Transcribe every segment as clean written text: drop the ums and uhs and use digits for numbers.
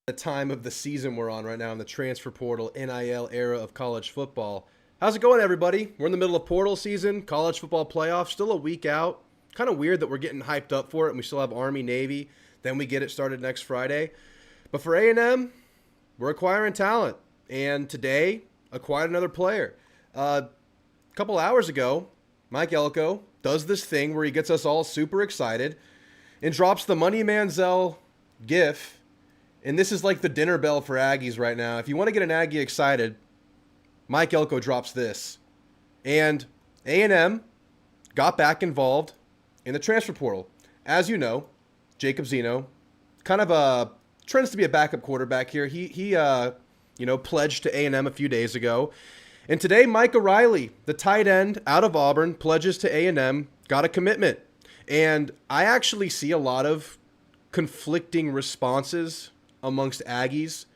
The time of the season we're on right now in the transfer portal NIL era of college football. How's it going, everybody? We're in the middle of portal season, college football playoffs, still a week out. Kind of weird that we're getting hyped up for it and we still have Army, Navy. Then we get it started next Friday. But for A&M, we're acquiring talent. And today, acquired another player. A couple hours ago, Mike Elko does this thing where he gets us all super excited and drops the Money Manziel gif. And this is like the dinner bell for Aggies right now. If you want to get an Aggie excited, Mike Elko drops this. And A&M got back involved in the transfer portal. As you know, Jacob Zeno kind of trends to be a backup quarterback here. He pledged to A&M a few days ago. And today, Micah Riley, the tight end out of Auburn, pledges to A&M, got a commitment. And I actually see a lot of conflicting responses amongst Aggies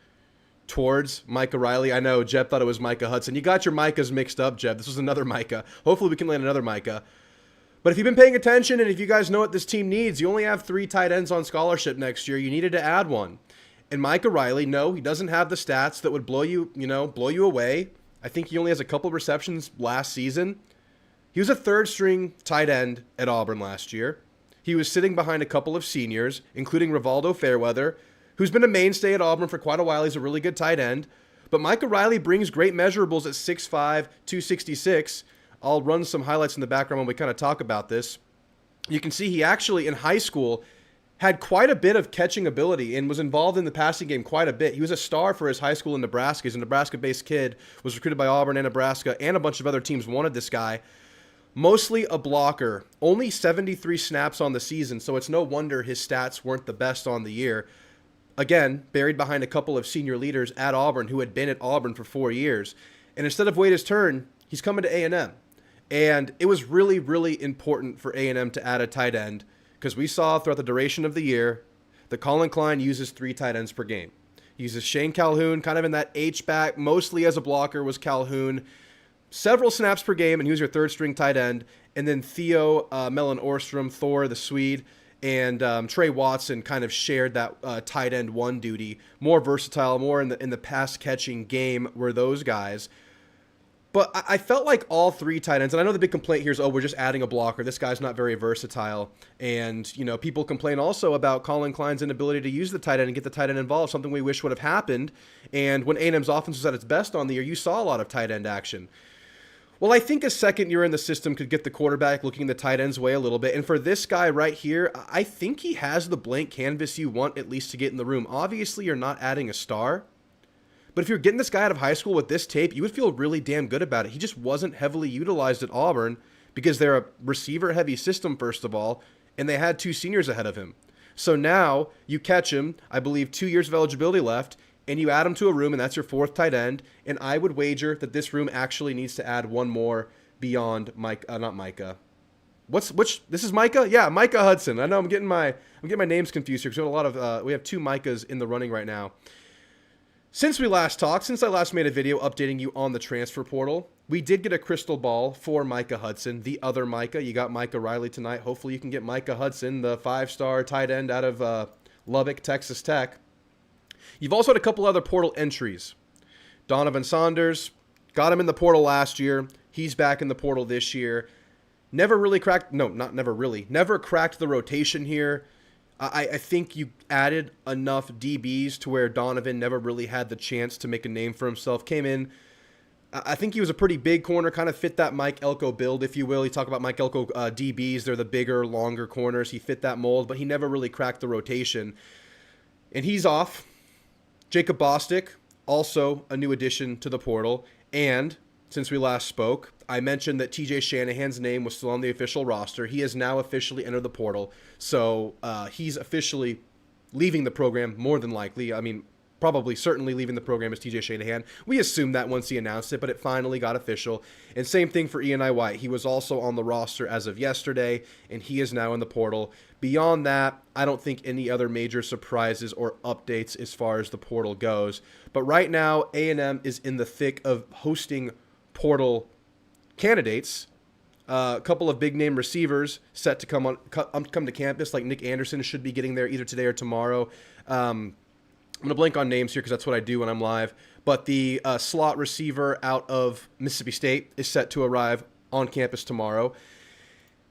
towards Micah Riley. I know Jeb thought it was Micah Hudson. You got your Micahs mixed up, Jeb. This was another Micah. Hopefully we can land another Micah. But if you've been paying attention and if you guys know what this team needs, you only have 3 tight ends on scholarship next year. You needed to add one. And Micah Riley, no, he doesn't have the stats that would blow you away. I think he only has a couple receptions last season. He was a third-string tight end at Auburn last year. He was sitting behind a couple of seniors, including Rivaldo Fairweather, who's been a mainstay at Auburn for quite a while. He's a really good tight end. But Micah Riley brings great measurables at 6'5", 266. I'll run some highlights in the background when we kind of talk about this. You can see he actually, in high school, had quite a bit of catching ability and was involved in the passing game quite a bit. He was a star for his high school in Nebraska. He's a Nebraska-based kid, was recruited by Auburn and Nebraska, and a bunch of other teams wanted this guy. Mostly a blocker. Only 73 snaps on the season, so it's no wonder his stats weren't the best on the year. Again, buried behind a couple of senior leaders at Auburn who had been at Auburn for 4 years. And instead of wait his turn, he's coming to A&M. And it was really, really important for A&M to add a tight end because we saw throughout the duration of the year that Colin Klein uses 3 tight ends per game. He uses Shane Calhoun kind of in that H-back, mostly as a blocker was Calhoun. Several snaps per game, and he was your third-string tight end. And then Theo Mellon Orstrom, Thor, the Swede, and Trey Watson kind of shared that tight end one duty. More versatile, more in the pass-catching game were those guys. But I felt like all 3 tight ends, and I know the big complaint here is, oh, we're just adding a blocker. This guy's not very versatile. And, people complain also about Colin Klein's inability to use the tight end and get the tight end involved, something we wish would have happened. And when A&M's offense was at its best on the year, you saw a lot of tight end action. Well, I think a second year in the system could get the quarterback looking the tight end's way a little bit. And for this guy right here, I think he has the blank canvas you want at least to get in the room. Obviously, you're not adding a star. But if you're getting this guy out of high school with this tape, you would feel really damn good about it. He just wasn't heavily utilized at Auburn because they're a receiver-heavy system, first of all, and they had 2 seniors ahead of him. So now you catch him, I believe 2 years of eligibility left, and you add him to a room, and that's your 4th tight end. And I would wager that this room actually needs to add one more beyond not Micah. This is Micah? Yeah, Micah Hudson. I know I'm getting my names confused here because we have 2 Micahs in the running right now. Since we last talked, since I last made a video updating you on the transfer portal, we did get a crystal ball for Micah Hudson, the other Micah. You got Micah Riley tonight. Hopefully you can get Micah Hudson, the 5-star tight end out of Lubbock, Texas Tech. You've also had a couple other portal entries. Donovan Saunders, got him in the portal last year. He's back in the portal this year. Never cracked the rotation here. I think you added enough DBs to where Donovan never really had the chance to make a name for himself. Came in, I think he was a pretty big corner, kind of fit that Mike Elko build, if you will. You talk about Mike Elko DBs, they're the bigger, longer corners. He fit that mold, but he never really cracked the rotation. And he's off. Jacob Bostic, also a new addition to the portal. And since we last spoke, I mentioned that TJ Shanahan's name was still on the official roster. He has now officially entered the portal. So he's officially leaving the program, more than likely. I mean, probably certainly leaving the program as TJ Shanahan. We assumed that once he announced it, but it finally got official. And same thing for Ian I. White. He was also on the roster as of yesterday, and he is now in the portal. Beyond that, I don't think any other major surprises or updates as far as the portal goes. But right now, A&M is in the thick of hosting portal candidates. A couple of big-name receivers set to come to campus, like Nick Anderson should be getting there either today or tomorrow. I'm going to blank on names here because that's what I do when I'm live. But the slot receiver out of Mississippi State is set to arrive on campus tomorrow.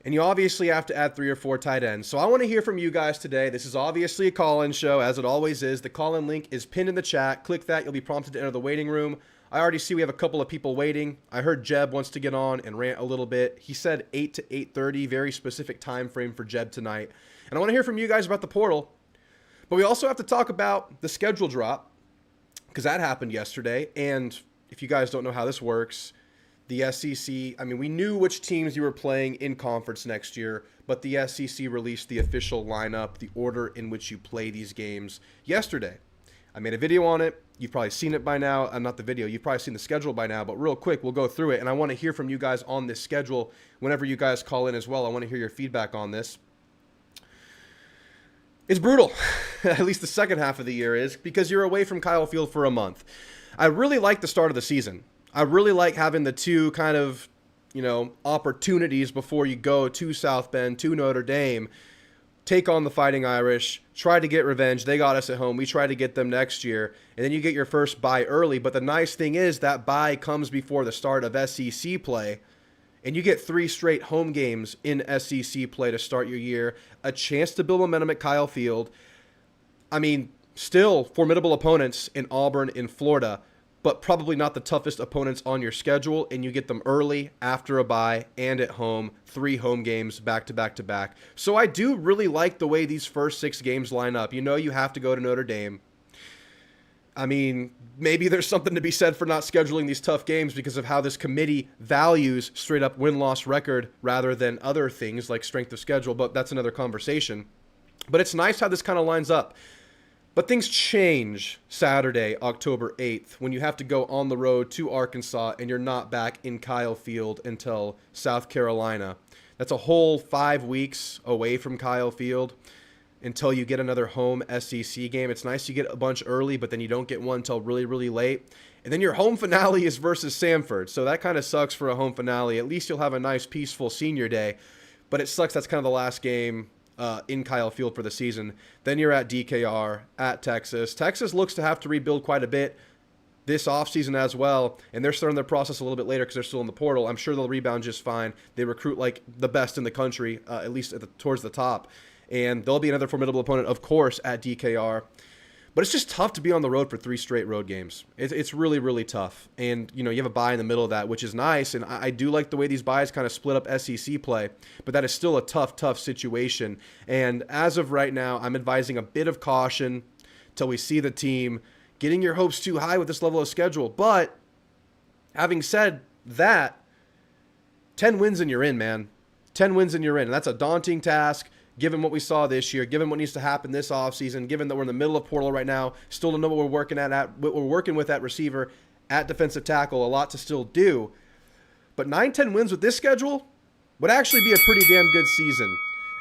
And you obviously have to add 3 or 4 tight ends. So I want to hear from you guys today. This is obviously a call-in show, as it always is. The call-in link is pinned in the chat. Click that. You'll be prompted to enter the waiting room. I already see we have a couple of people waiting. I heard Jeb wants to get on and rant a little bit. He said 8 to 8:30, very specific time frame for Jeb tonight. And I want to hear from you guys about the portal. But we also have to talk about the schedule drop, because that happened yesterday. And if you guys don't know how this works, the SEC, I mean, we knew which teams you were playing in conference next year, but the SEC released the official lineup, the order in which you play these games yesterday. I made a video on it. You've probably seen it by now. Not the video. You've probably seen the schedule by now, but real quick, we'll go through it. And I want to hear from you guys on this schedule whenever you guys call in as well. I want to hear your feedback on this. It's brutal. At least the second half of the year is, because you're away from Kyle Field for a month. I really like the start of the season. I really like having the two kind of, opportunities before you go to South Bend, to Notre Dame, take on the Fighting Irish, try to get revenge. They got us at home. We try to get them next year. And then you get your first bye early. But the nice thing is that bye comes before the start of SEC play. And you get 3 straight home games in SEC play to start your year. A chance to build momentum at Kyle Field. I mean, still formidable opponents in Auburn, in Florida, but probably not the toughest opponents on your schedule, and you get them early, after a bye, and at home. 3 home games back to back to back. So I do really like the way these first 6 games line up. You have to go to Notre Dame. I mean, maybe there's something to be said for not scheduling these tough games because of how this committee values straight up win-loss record rather than other things like strength of schedule, but that's another conversation. But it's nice how this kind of lines up. But things change Saturday, October 8th, when you have to go on the road to Arkansas and you're not back in Kyle Field until South Carolina. That's a whole 5 weeks away from Kyle Field until you get another home SEC game. It's nice you get a bunch early, but then you don't get one until really, really late. And then your home finale is versus Samford. So that kind of sucks for a home finale. At least you'll have a nice, peaceful senior day. But it sucks that's kind of the last game in Kyle Field for the season. Then you're at DKR, at Texas. Texas looks to have to rebuild quite a bit this offseason as well, and they're starting their process a little bit later because they're still in the portal. I'm sure they'll rebound just fine. They recruit like the best in the country, at least towards the top. And there'll be another formidable opponent, of course, at DKR. But it's just tough to be on the road for 3 straight road games. It's really, really tough. And, you have a bye in the middle of that, which is nice. And I do like the way these byes kind of split up SEC play. But that is still a tough, tough situation. And as of right now, I'm advising a bit of caution till we see the team getting your hopes too high with this level of schedule. But having said that, 10 wins and you're in, man. 10 wins and you're in. And that's a daunting task. Given what we saw this year, given what needs to happen this offseason, given that we're in the middle of portal right now, still don't know what we're working with at receiver, at defensive tackle, a lot to still do. But 9-10 wins with this schedule would actually be a pretty damn good season.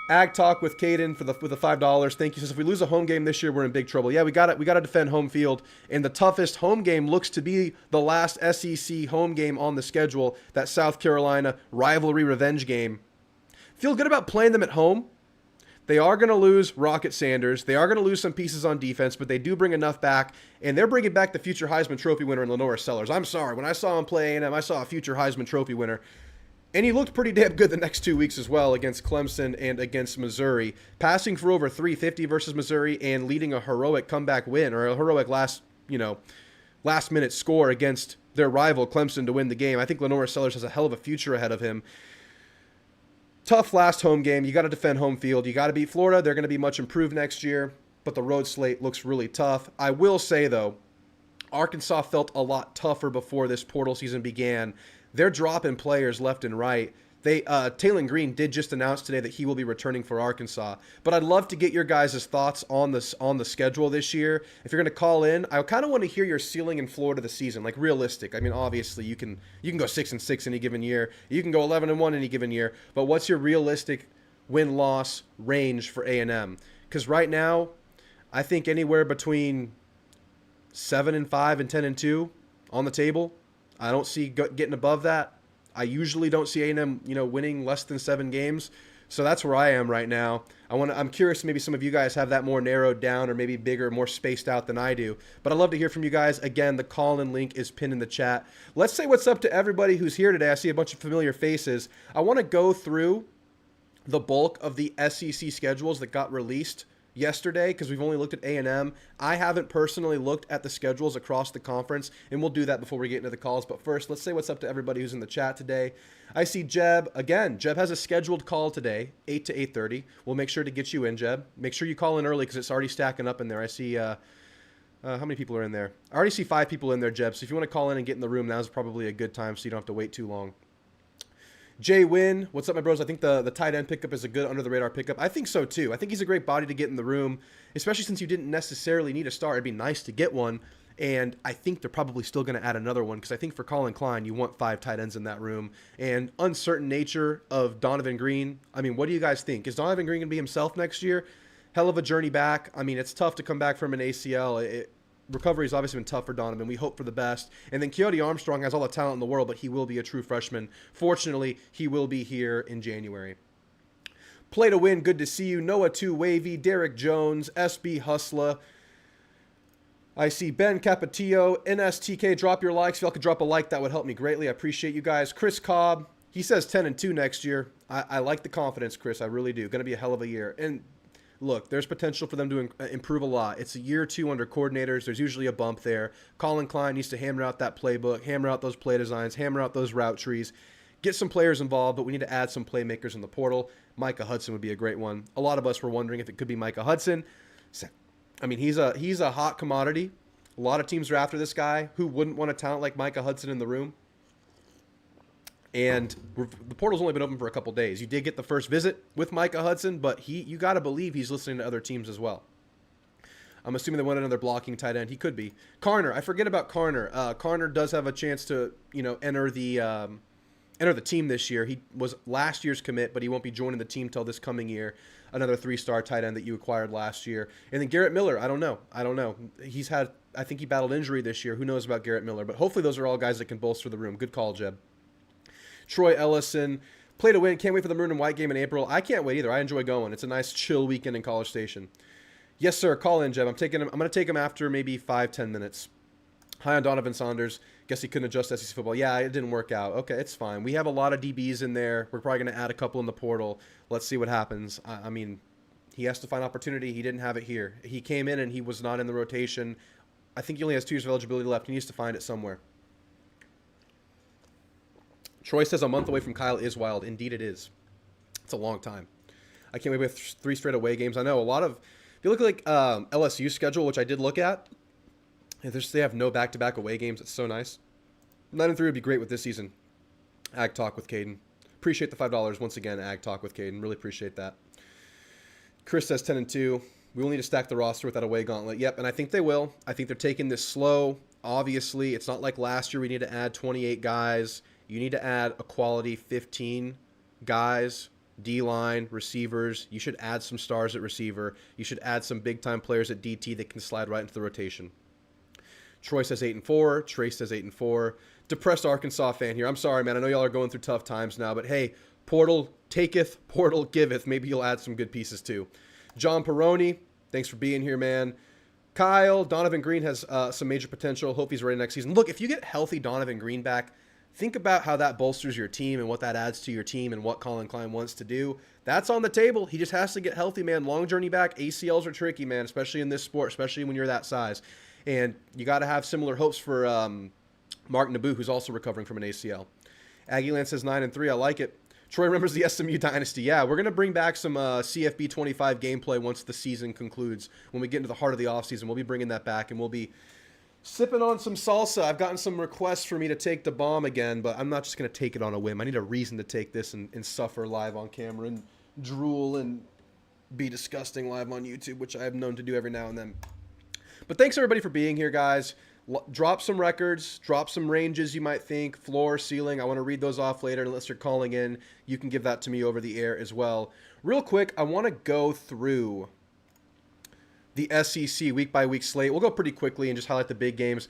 Ag Talk with Caden with the $5. Thank you. Says if we lose a home game this year, we're in big trouble. Yeah, we got to defend home field, and the toughest home game looks to be the last SEC home game on the schedule, that South Carolina rivalry revenge game. Feel good about playing them at home. They are going to lose Rocket Sanders. They are going to lose some pieces on defense, but they do bring enough back, and they're bringing back the future Heisman Trophy winner in Lenore Sellers. I'm sorry. When I saw him play A&M, I saw a future Heisman Trophy winner, and he looked pretty damn good the next 2 weeks as well against Clemson and against Missouri, passing for over 350 versus Missouri and leading a heroic comeback win, or a heroic last-minute score against their rival Clemson to win the game. I think Lenore Sellers has a hell of a future ahead of him. Tough last home game. You got to defend home field. You got to beat Florida. They're going to be much improved next year, but the road slate looks really tough. I will say, though, Arkansas felt a lot tougher before this portal season began. They're dropping players left and right. Taylon Green did just announce today that he will be returning for Arkansas. But I'd love to get your guys' thoughts on the schedule this year. If you're going to call in, I kind of want to hear your ceiling in Florida this season, like realistic. I mean, obviously you can go 6-6 any given year. You can go 11-1 any given year. But what's your realistic win-loss range for A&M? Because right now, I think anywhere between 7-5 and 10-2 on the table. I don't see getting above that. I usually don't see A&M, winning less than 7 games. So that's where I am right now. I'm curious, maybe some of you guys have that more narrowed down or maybe bigger, more spaced out than I do. But I'd love to hear from you guys. Again, the call-in link is pinned in the chat. Let's say what's up to everybody who's here today. I see a bunch of familiar faces. I want to go through the bulk of the SEC schedules that got released yesterday because we've only looked at A&M. I haven't personally looked at the schedules across the conference, and we'll do that before we get into the calls. But first, let's say what's up to everybody who's in the chat today. I see Jeb. Again, Jeb has a scheduled call today, 8 to 8:30. We'll make sure to get you in, Jeb. Make sure you call in early because it's already stacking up in there. I see how many people are in there? I already see 5 people in there, Jeb. So if you want to call in and get in the room, now's probably a good time so you don't have to wait too long. Jay Wynn, what's up, my bros? I think the tight end pickup is a good under-the-radar pickup. I think so, too. I think he's a great body to get in the room, especially since you didn't necessarily need a star. It'd be nice to get one, and I think they're probably still going to add another one because I think for Colin Klein, you want 5 tight ends in that room. And uncertain nature of Donovan Green, I mean, what do you guys think? Is Donovan Green going to be himself next year? Hell of a journey back. I mean, it's tough to come back from an ACL. Recovery has obviously been tough for Donovan. We hope for the best. And then Coyote Armstrong has all the talent in the world, but he will be a true freshman. Fortunately, he will be here in January. Play to win. Good to see you. Noah 2 Wavy, Derek Jones, SB Hustler. I see Ben Capatillo, NSTK. Drop your likes. If y'all could drop a like, that would help me greatly. I appreciate you guys. Chris Cobb, he says 10-2 next year. I like the confidence, Chris. I really do. Going to be a hell of a year. And look, there's potential for them to improve a lot. It's a year or two under coordinators. There's usually a bump there. Colin Klein needs to hammer out that playbook, hammer out those play designs, hammer out those route trees, get some players involved, but we need to add some playmakers in the portal. Micah Hudson would be a great one. A lot of us were wondering if it could be Micah Hudson. I mean, he's a hot commodity. A lot of teams are after this guy. Who wouldn't want a talent like Micah Hudson in the room? And the portal's only been open for a couple days. You did get the first visit with Micah Hudson, but you got to believe he's listening to other teams as well. I'm assuming they want another blocking tight end. He could be. Carner, I forget about Carner. Carner does have a chance to, enter the team this year. He was last year's commit, but he won't be joining the team till this coming year. Another 3-star tight end that you acquired last year. And then Garrett Miller, I don't know. I think he battled injury this year. Who knows about Garrett Miller? But hopefully those are all guys that can bolster the room. Good call, Jeb. Troy Ellison, play to win. Can't wait for the maroon and white game in April. I can't wait either. I enjoy going. It's a nice chill weekend in College Station. Yes, sir. Call in, Jeb. I'm going to take him after maybe 5-10 minutes. Hi on Donovan Saunders. Guess he couldn't adjust SEC football. Yeah, it didn't work out. Okay, it's fine. We have a lot of DBs in there. We're probably going to add a couple in the portal. Let's see what happens. I mean, he has to find opportunity. He didn't have it here. He came in and he was not in the rotation. I think he only has 2 years of eligibility left. He needs to find it somewhere. Troy says a month away from Kyle is wild. Indeed it is. It's a long time. I can't wait with 3 straight away games. I know a lot of, if you look at like LSU's schedule, which I did look at, they have no back-to-back away games. It's so nice. 9-3 would be great with this season. Ag Talk with Caden. Appreciate the $5 once again, Ag Talk with Caden. Really appreciate that. Chris says 10-2. We will need to stack the roster with that away gauntlet. Yep, and I think they will. I think they're taking this slow. Obviously, it's not like last year we need to add 28 guys. You need to add a quality 15 guys, D-line, receivers. You should add some stars at receiver. You should add some big-time players at DT that can slide right into the rotation. Troy says 8-4. Trace says 8-4. Depressed Arkansas fan here. I'm sorry, man. I know y'all are going through tough times now, but hey, portal taketh, portal giveth. Maybe you'll add some good pieces too. John Peroni, thanks for being here, man. Kyle, Donovan Green has some major potential. Hope he's ready next season. Look, if you get healthy Donovan Green back, think about how that bolsters your team and what that adds to your team and what Colin Klein wants to do. That's on the table. He just has to get healthy, man. Long journey back. ACLs are tricky, man, especially in this sport, especially when you're that size. And you got to have similar hopes for Mark Naboo, who's also recovering from an ACL. Aggie Land says 9-3. I like it. Troy remembers the SMU dynasty. Yeah, we're going to bring back some CFB 25 gameplay once the season concludes. When we get into the heart of the offseason, we'll be bringing that back, and we'll be sipping on some salsa. I've gotten some requests for me to take the bomb again, but I'm not just going to take it on a whim. I need a reason to take this and suffer live on camera and drool and be disgusting live on YouTube, which I have known to do every now and then. But thanks, everybody, for being here, guys. Drop some records, drop some ranges you might think, floor, ceiling. I want to read those off later. Unless you're calling in, you can give that to me over the air as well. Real quick, I want to go through the SEC week-by-week slate. We'll go pretty quickly and just highlight the big games.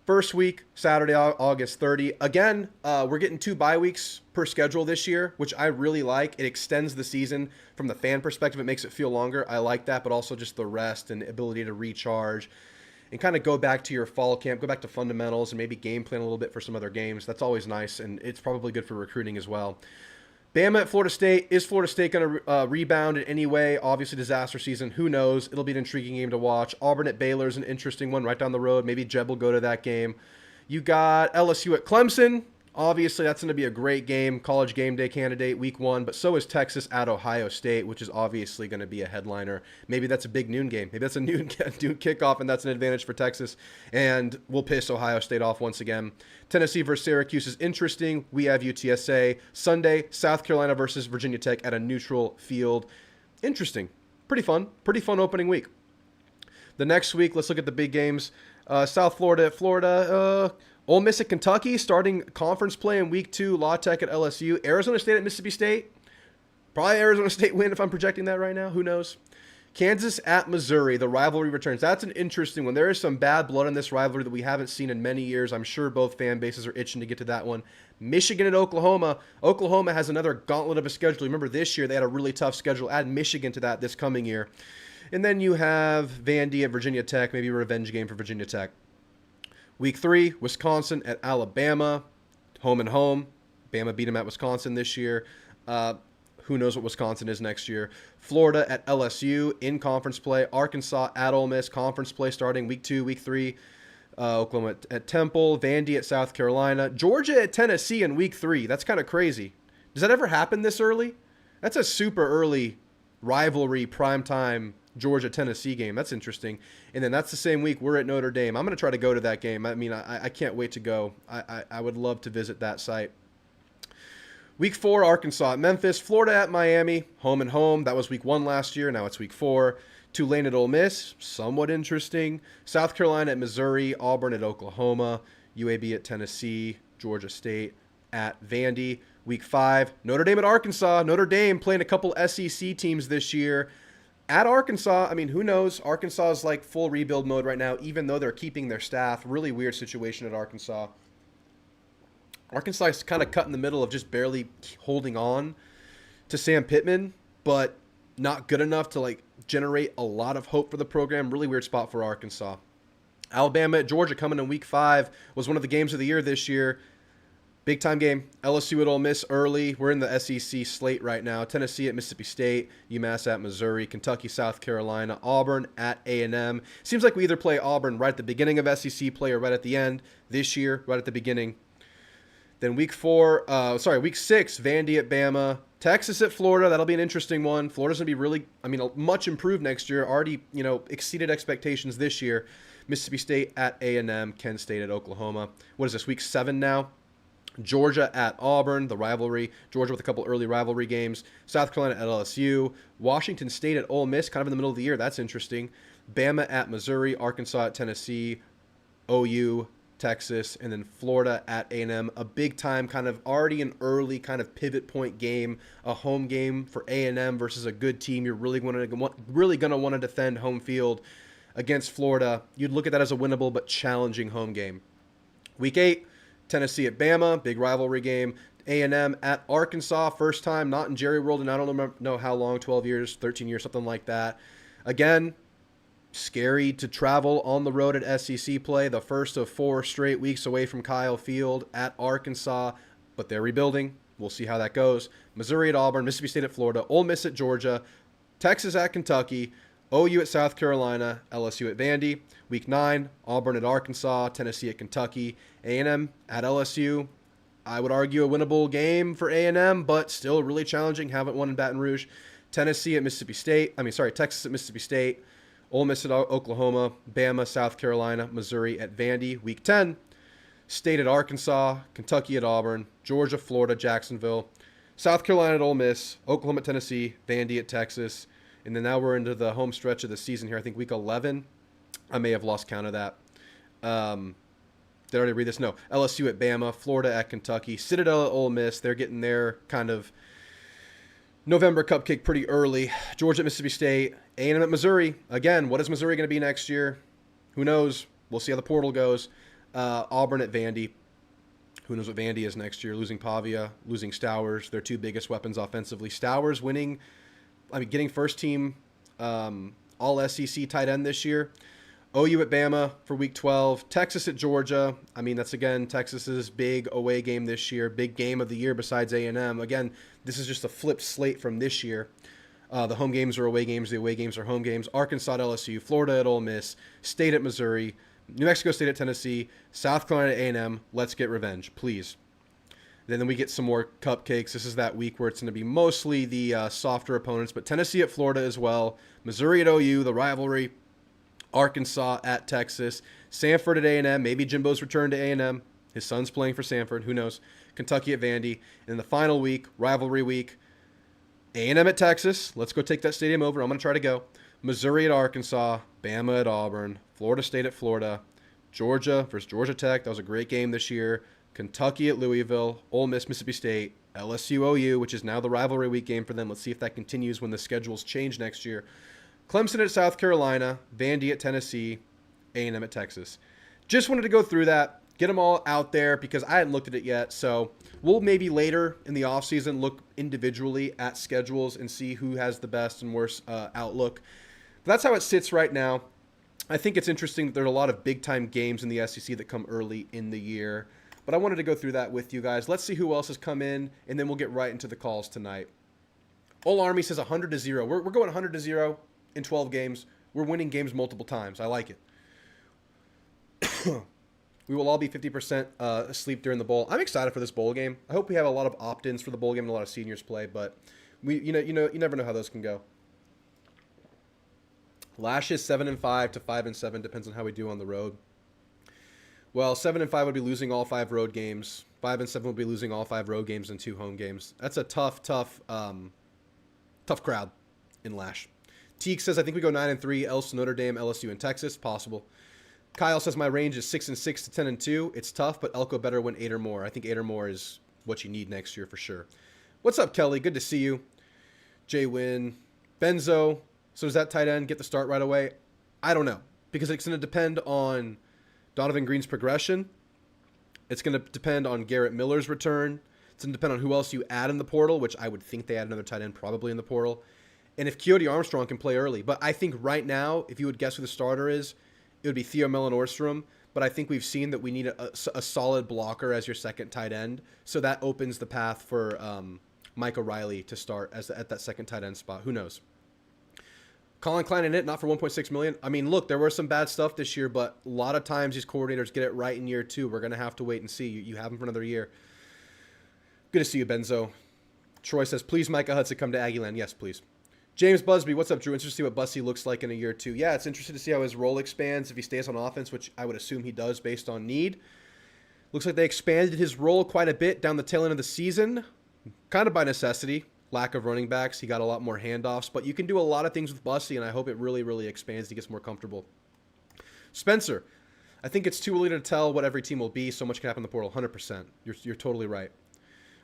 First week, Saturday, August 30. Again, we're getting 2 bye weeks per schedule this year, which I really like. It extends the season from the fan perspective. It makes it feel longer. I like that, but also just the rest and ability to recharge and kind of go back to your fall camp, go back to fundamentals and maybe game plan a little bit for some other games. That's always nice, and it's probably good for recruiting as well. Bama at Florida State. Is Florida State going to rebound in any way? Obviously, disaster season. Who knows? It'll be an intriguing game to watch. Auburn at Baylor is an interesting one right down the road. Maybe Jeb will go to that game. You got LSU at Clemson. Obviously, that's going to be a great game. College game day candidate week 1. But so is Texas at Ohio State, which is obviously going to be a headliner. Maybe that's a big noon game. Maybe that's a noon kickoff, and that's an advantage for Texas. And we'll piss Ohio State off once again. Tennessee versus Syracuse is interesting. We have UTSA. Sunday, South Carolina versus Virginia Tech at a neutral field. Interesting. Pretty fun. Pretty fun opening week. The next week, let's look at the big games. South Florida at Florida. Ole Miss at Kentucky, starting conference play in week 2. La Tech at LSU. Arizona State at Mississippi State. Probably Arizona State win if I'm projecting that right now. Who knows? Kansas at Missouri. The rivalry returns. That's an interesting one. There is some bad blood in this rivalry that we haven't seen in many years. I'm sure both fan bases are itching to get to that one. Michigan at Oklahoma. Oklahoma has another gauntlet of a schedule. Remember, this year they had a really tough schedule. Add Michigan to that this coming year. And then you have Vandy at Virginia Tech. Maybe a revenge game for Virginia Tech. Week 3, Wisconsin at Alabama, home and home. Bama beat them at Wisconsin this year. Who knows what Wisconsin is next year. Florida at LSU in conference play. Arkansas at Ole Miss, conference play starting week 2, week 3. Oklahoma at Temple. Vandy at South Carolina. Georgia at Tennessee in week 3. That's kind of crazy. Does that ever happen this early? That's a super early rivalry primetime Georgia-Tennessee game. That's interesting. And then that's the same week we're at Notre Dame. I'm going to try to go to that game. I mean, I can't wait to go. I would love to visit that site. Week 4, Arkansas at Memphis. Florida at Miami. Home and home. That was week 1 last year. Now it's week 4. Tulane at Ole Miss. Somewhat interesting. South Carolina at Missouri. Auburn at Oklahoma. UAB at Tennessee. Georgia State at Vandy. Week 5, Notre Dame at Arkansas. Notre Dame playing a couple SEC teams this year. At Arkansas, I mean, who knows? Arkansas is like full rebuild mode right now, even though they're keeping their staff. Really weird situation at Arkansas. Arkansas is kind of cut in the middle of just barely holding on to Sam Pittman, but not good enough to like generate a lot of hope for the program. Really weird spot for Arkansas. Alabama at Georgia coming in week 5 was one of the games of the year this year. Big time game. LSU at Ole Miss early. We're in the SEC slate right now. Tennessee at Mississippi State. UMass at Missouri. Kentucky, South Carolina. Auburn at A&M. Seems like we either play Auburn right at the beginning of SEC play or right at the end. This year, right at the beginning. Then week 6, Vandy at Bama. Texas at Florida. That'll be an interesting one. Florida's going to be really, much improved next year. Already, exceeded expectations this year. Mississippi State at A&M. Kent State at Oklahoma. What is this, week 7 now? Georgia at Auburn, the rivalry. Georgia with a couple early rivalry games. South Carolina at LSU. Washington State at Ole Miss, kind of in the middle of the year. That's interesting. Bama at Missouri. Arkansas at Tennessee. OU, Texas. And then Florida at A&M. A big time, kind of already an early kind of pivot point game. A home game for A&M versus a good team. You're really going to want to defend home field against Florida. You'd look at that as a winnable but challenging home game. Week 8. Tennessee at Bama, big rivalry game. A&M at Arkansas, first time, not in Jerry World, and I don't know how long, 12 years, 13 years, something like that. Again, scary to travel on the road at SEC play, the first of 4 straight weeks away from Kyle Field at Arkansas, but they're rebuilding. We'll see how that goes. Missouri at Auburn, Mississippi State at Florida, Ole Miss at Georgia, Texas at Kentucky, OU at South Carolina, LSU at Vandy. Week 9, Auburn at Arkansas, Tennessee at Kentucky, A&M at LSU. I would argue a winnable game for A&M, but still really challenging. Haven't won in Baton Rouge. Texas at Mississippi State. Ole Miss at Oklahoma, Bama, South Carolina, Missouri at Vandy. Week 10, State at Arkansas, Kentucky at Auburn, Georgia, Florida, Jacksonville, South Carolina at Ole Miss, Oklahoma at Tennessee, Vandy at Texas. And then now we're into the home stretch of the season here. I think week 11. I may have lost count of that. Did I already read this? No. LSU at Bama, Florida at Kentucky, Citadel at Ole Miss. They're getting their kind of November cupcake pretty early. Georgia at Mississippi State, A&M at Missouri. Again, what is Missouri going to be next year? Who knows? We'll see how the portal goes. Auburn at Vandy. Who knows what Vandy is next year? Losing Pavia, losing Stowers, their two biggest weapons offensively. Stowers winning, getting first team all SEC tight end this year. OU at Bama for week 12. Texas at Georgia. That's, again, Texas's big away game this year. Big game of the year besides A&M. Again, this is just a flipped slate from this year. The home games are away games. The away games are home games. Arkansas at LSU. Florida at Ole Miss. State at Missouri. New Mexico State at Tennessee. South Carolina at A&M. Let's get revenge, please. Then we get some more cupcakes. This is that week where it's going to be mostly the softer opponents, but Tennessee at Florida as well. Missouri at OU, the rivalry. Arkansas at Texas. Sanford at A&M. Maybe Jimbo's return to A&M. His son's playing for Sanford. Who knows? Kentucky at Vandy. And the final week, rivalry week, A&M at Texas. Let's go take that stadium over. I'm going to try to go. Missouri at Arkansas. Bama at Auburn. Florida State at Florida. Georgia versus Georgia Tech. That was a great game this year. Kentucky at Louisville. Ole Miss, Mississippi State. LSU, OU, which is now the rivalry week game for them. Let's see if that continues when the schedules change next year. Clemson at South Carolina, Vandy at Tennessee, A&M at Texas. Just wanted to go through that, get them all out there because I hadn't looked at it yet. So we'll maybe later in the offseason look individually at schedules and see who has the best and worst outlook. But that's how it sits right now. I think it's interesting that there are a lot of big-time games in the SEC that come early in the year. But I wanted to go through that with you guys. Let's see who else has come in, and then we'll get right into the calls tonight. Ole Army says 100-0. We're going 100-0. In 12 games. We're winning games multiple times. I like it. We will all be 50% asleep during the bowl. I'm excited for this bowl game. I hope we have a lot of opt-ins for the bowl game and a lot of seniors play, but you never know how those can go. Lash is 7-5 to 5-7, depends on how we do on the road. Well, 7-5 would be losing all 5 road games. 5-7 would be losing all 5 road games and 2 home games. That's a tough crowd in Lash. Teague says, I think we go 9-3, else Notre Dame, LSU, and Texas. Possible. Kyle says, my range is 6-6 to 10-2. It's tough, but Elko better win 8 or more. I think 8 or more is what you need next year for sure. What's up, Kelly? Good to see you. Jay Wynn. Benzo. So does that tight end get the start right away? I don't know, because it's going to depend on Donovan Green's progression. It's going to depend on Garrett Miller's return. It's going to depend on who else you add in the portal, which I would think they add another tight end probably in the portal. And if Keody Armstrong can play early. But I think right now, if you would guess who the starter is, it would be Theo Mellon-Orstrom. But I think we've seen that we need a solid blocker as your second tight end. So that opens the path for Mike O'Reilly to start at that second tight end spot. Who knows? Colin Klein in it, not for $1.6 million. Look, there was some bad stuff this year, but a lot of times these coordinators get it right in year 2. We're going to have to wait and see. You have them for another year. Good to see you, Benzo. Troy says, please, Micah Hudson, come to Aggieland. Yes, please. James Busby, what's up, Drew? Interested to see what Bussy looks like in a year or 2. Yeah, it's interesting to see how his role expands if he stays on offense, which I would assume he does based on need. Looks like they expanded his role quite a bit down the tail end of the season, kind of by necessity. Lack of running backs. He got a lot more handoffs, but you can do a lot of things with Bussy, and I hope it really, really expands. He gets more comfortable. Spencer, I think it's too early to tell what every team will be. So much can happen in the portal. 100%. You're totally right.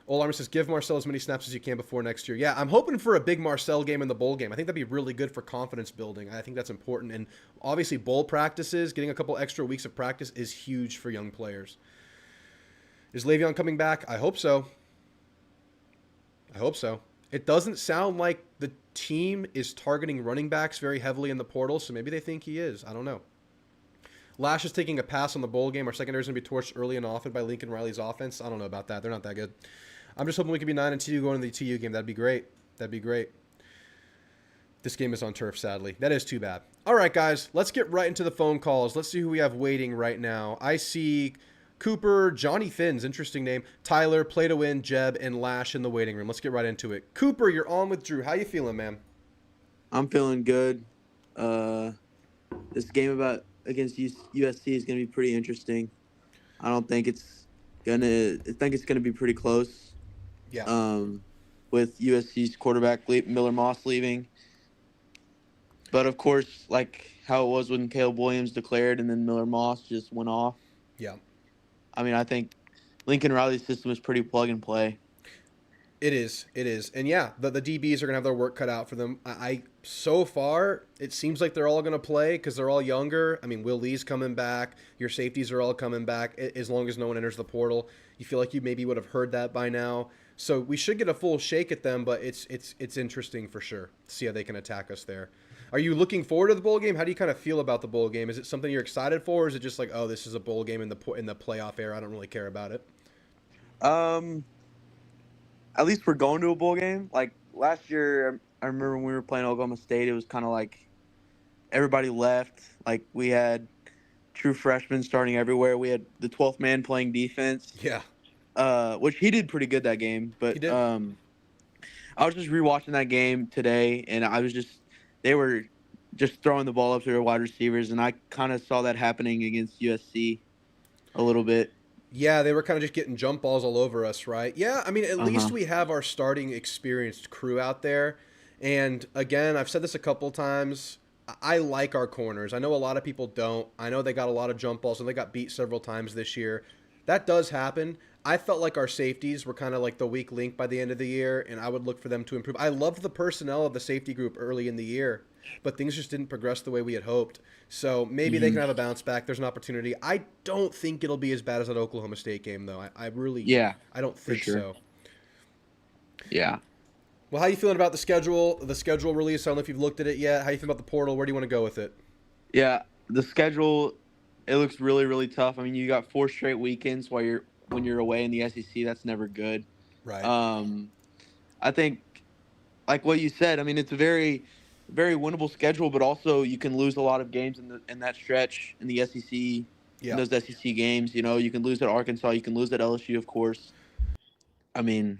Ole Army says, give Marcel as many snaps as you can before next year. Yeah, I'm hoping for a big Marcel game in the bowl game. I think that'd be really good for confidence building. I think that's important. And obviously, bowl practices, getting a couple extra weeks of practice is huge for young players. Is Le'Veon coming back? I hope so. It doesn't sound like the team is targeting running backs very heavily in the portal, so maybe they think he is. I don't know. Lash is taking a pass on the bowl game. Our secondary is going to be torched early and often by Lincoln Riley's offense. I don't know about that. They're not that good. I'm just hoping we could be 9-2 going to the TU game. That'd be great. This game is on turf, sadly. That is too bad. All right, guys, let's get right into the phone calls. Let's see who we have waiting right now. I see Cooper, Johnny Finn's interesting name, Tyler, Play to Win, Jeb, and Lash in the waiting room. Let's get right into it. Cooper, you're on with Drew. How you feeling, man? I'm feeling good. This game against USC is going to be pretty interesting. I think it's going to be pretty close. Yeah. With USC's quarterback Miller Moss leaving. But of course, like how it was when Caleb Williams declared and then Miller Moss just went off. Yeah. I think Lincoln Riley's system is pretty plug and play. It is. It is. And yeah, the DBs are going to have their work cut out for them. So far, it seems like they're all going to play because they're all younger. I mean, Will Lee's coming back. Your safeties are all coming back as long as no one enters the portal. You feel like you maybe would have heard that by now. So we should get a full shake at them, but it's interesting for sure to see how they can attack us there. Are you looking forward to the bowl game? How do you kind of feel about the bowl game? Is it something you're excited for, or is it just like, oh, this is a bowl game in the playoff era? I don't really care about it. Um, at least we're going to a bowl game. Like last year, I remember when we were playing Oklahoma State, it was kind of like everybody left. Like we had true freshmen starting everywhere. We had the 12th man playing defense, Yeah, which he did pretty good that game. he But did. I was just rewatching that game today, and they were just throwing the ball up to their wide receivers, and I kind of saw that happening against USC a little bit. Yeah, they were kind of just getting jump balls all over us, right? Yeah, I mean, at Uh-huh. least we have our starting experienced crew out there. And again, I've said this a couple times. I like our corners. I know a lot of people don't. I know they got a lot of jump balls and they got beat several times this year. That does happen. I felt like our safeties were kind of like the weak link by the end of the year, and I would look for them to improve. I loved the personnel of the safety group early in the year, but things just didn't progress the way we had hoped. So maybe they can Hmm. have a bounce back. There's an opportunity. I don't think it'll be as bad as that Oklahoma State game, though. Yeah, I don't for think sure. so. Yeah. Well, how you feeling about the schedule release? I don't know if you've looked at it yet. How you feel about the portal? Where do you want to go with it? Yeah, the schedule it looks really really tough. I mean, you got four straight weekends while you're away in the SEC. That's never good. Right. Um, I think like what you said. I mean, it's a very winnable schedule, but also you can lose a lot of games in that stretch in the SEC in Yeah. those SEC games. You know, you can lose at Arkansas, you can lose at LSU, of course. I mean,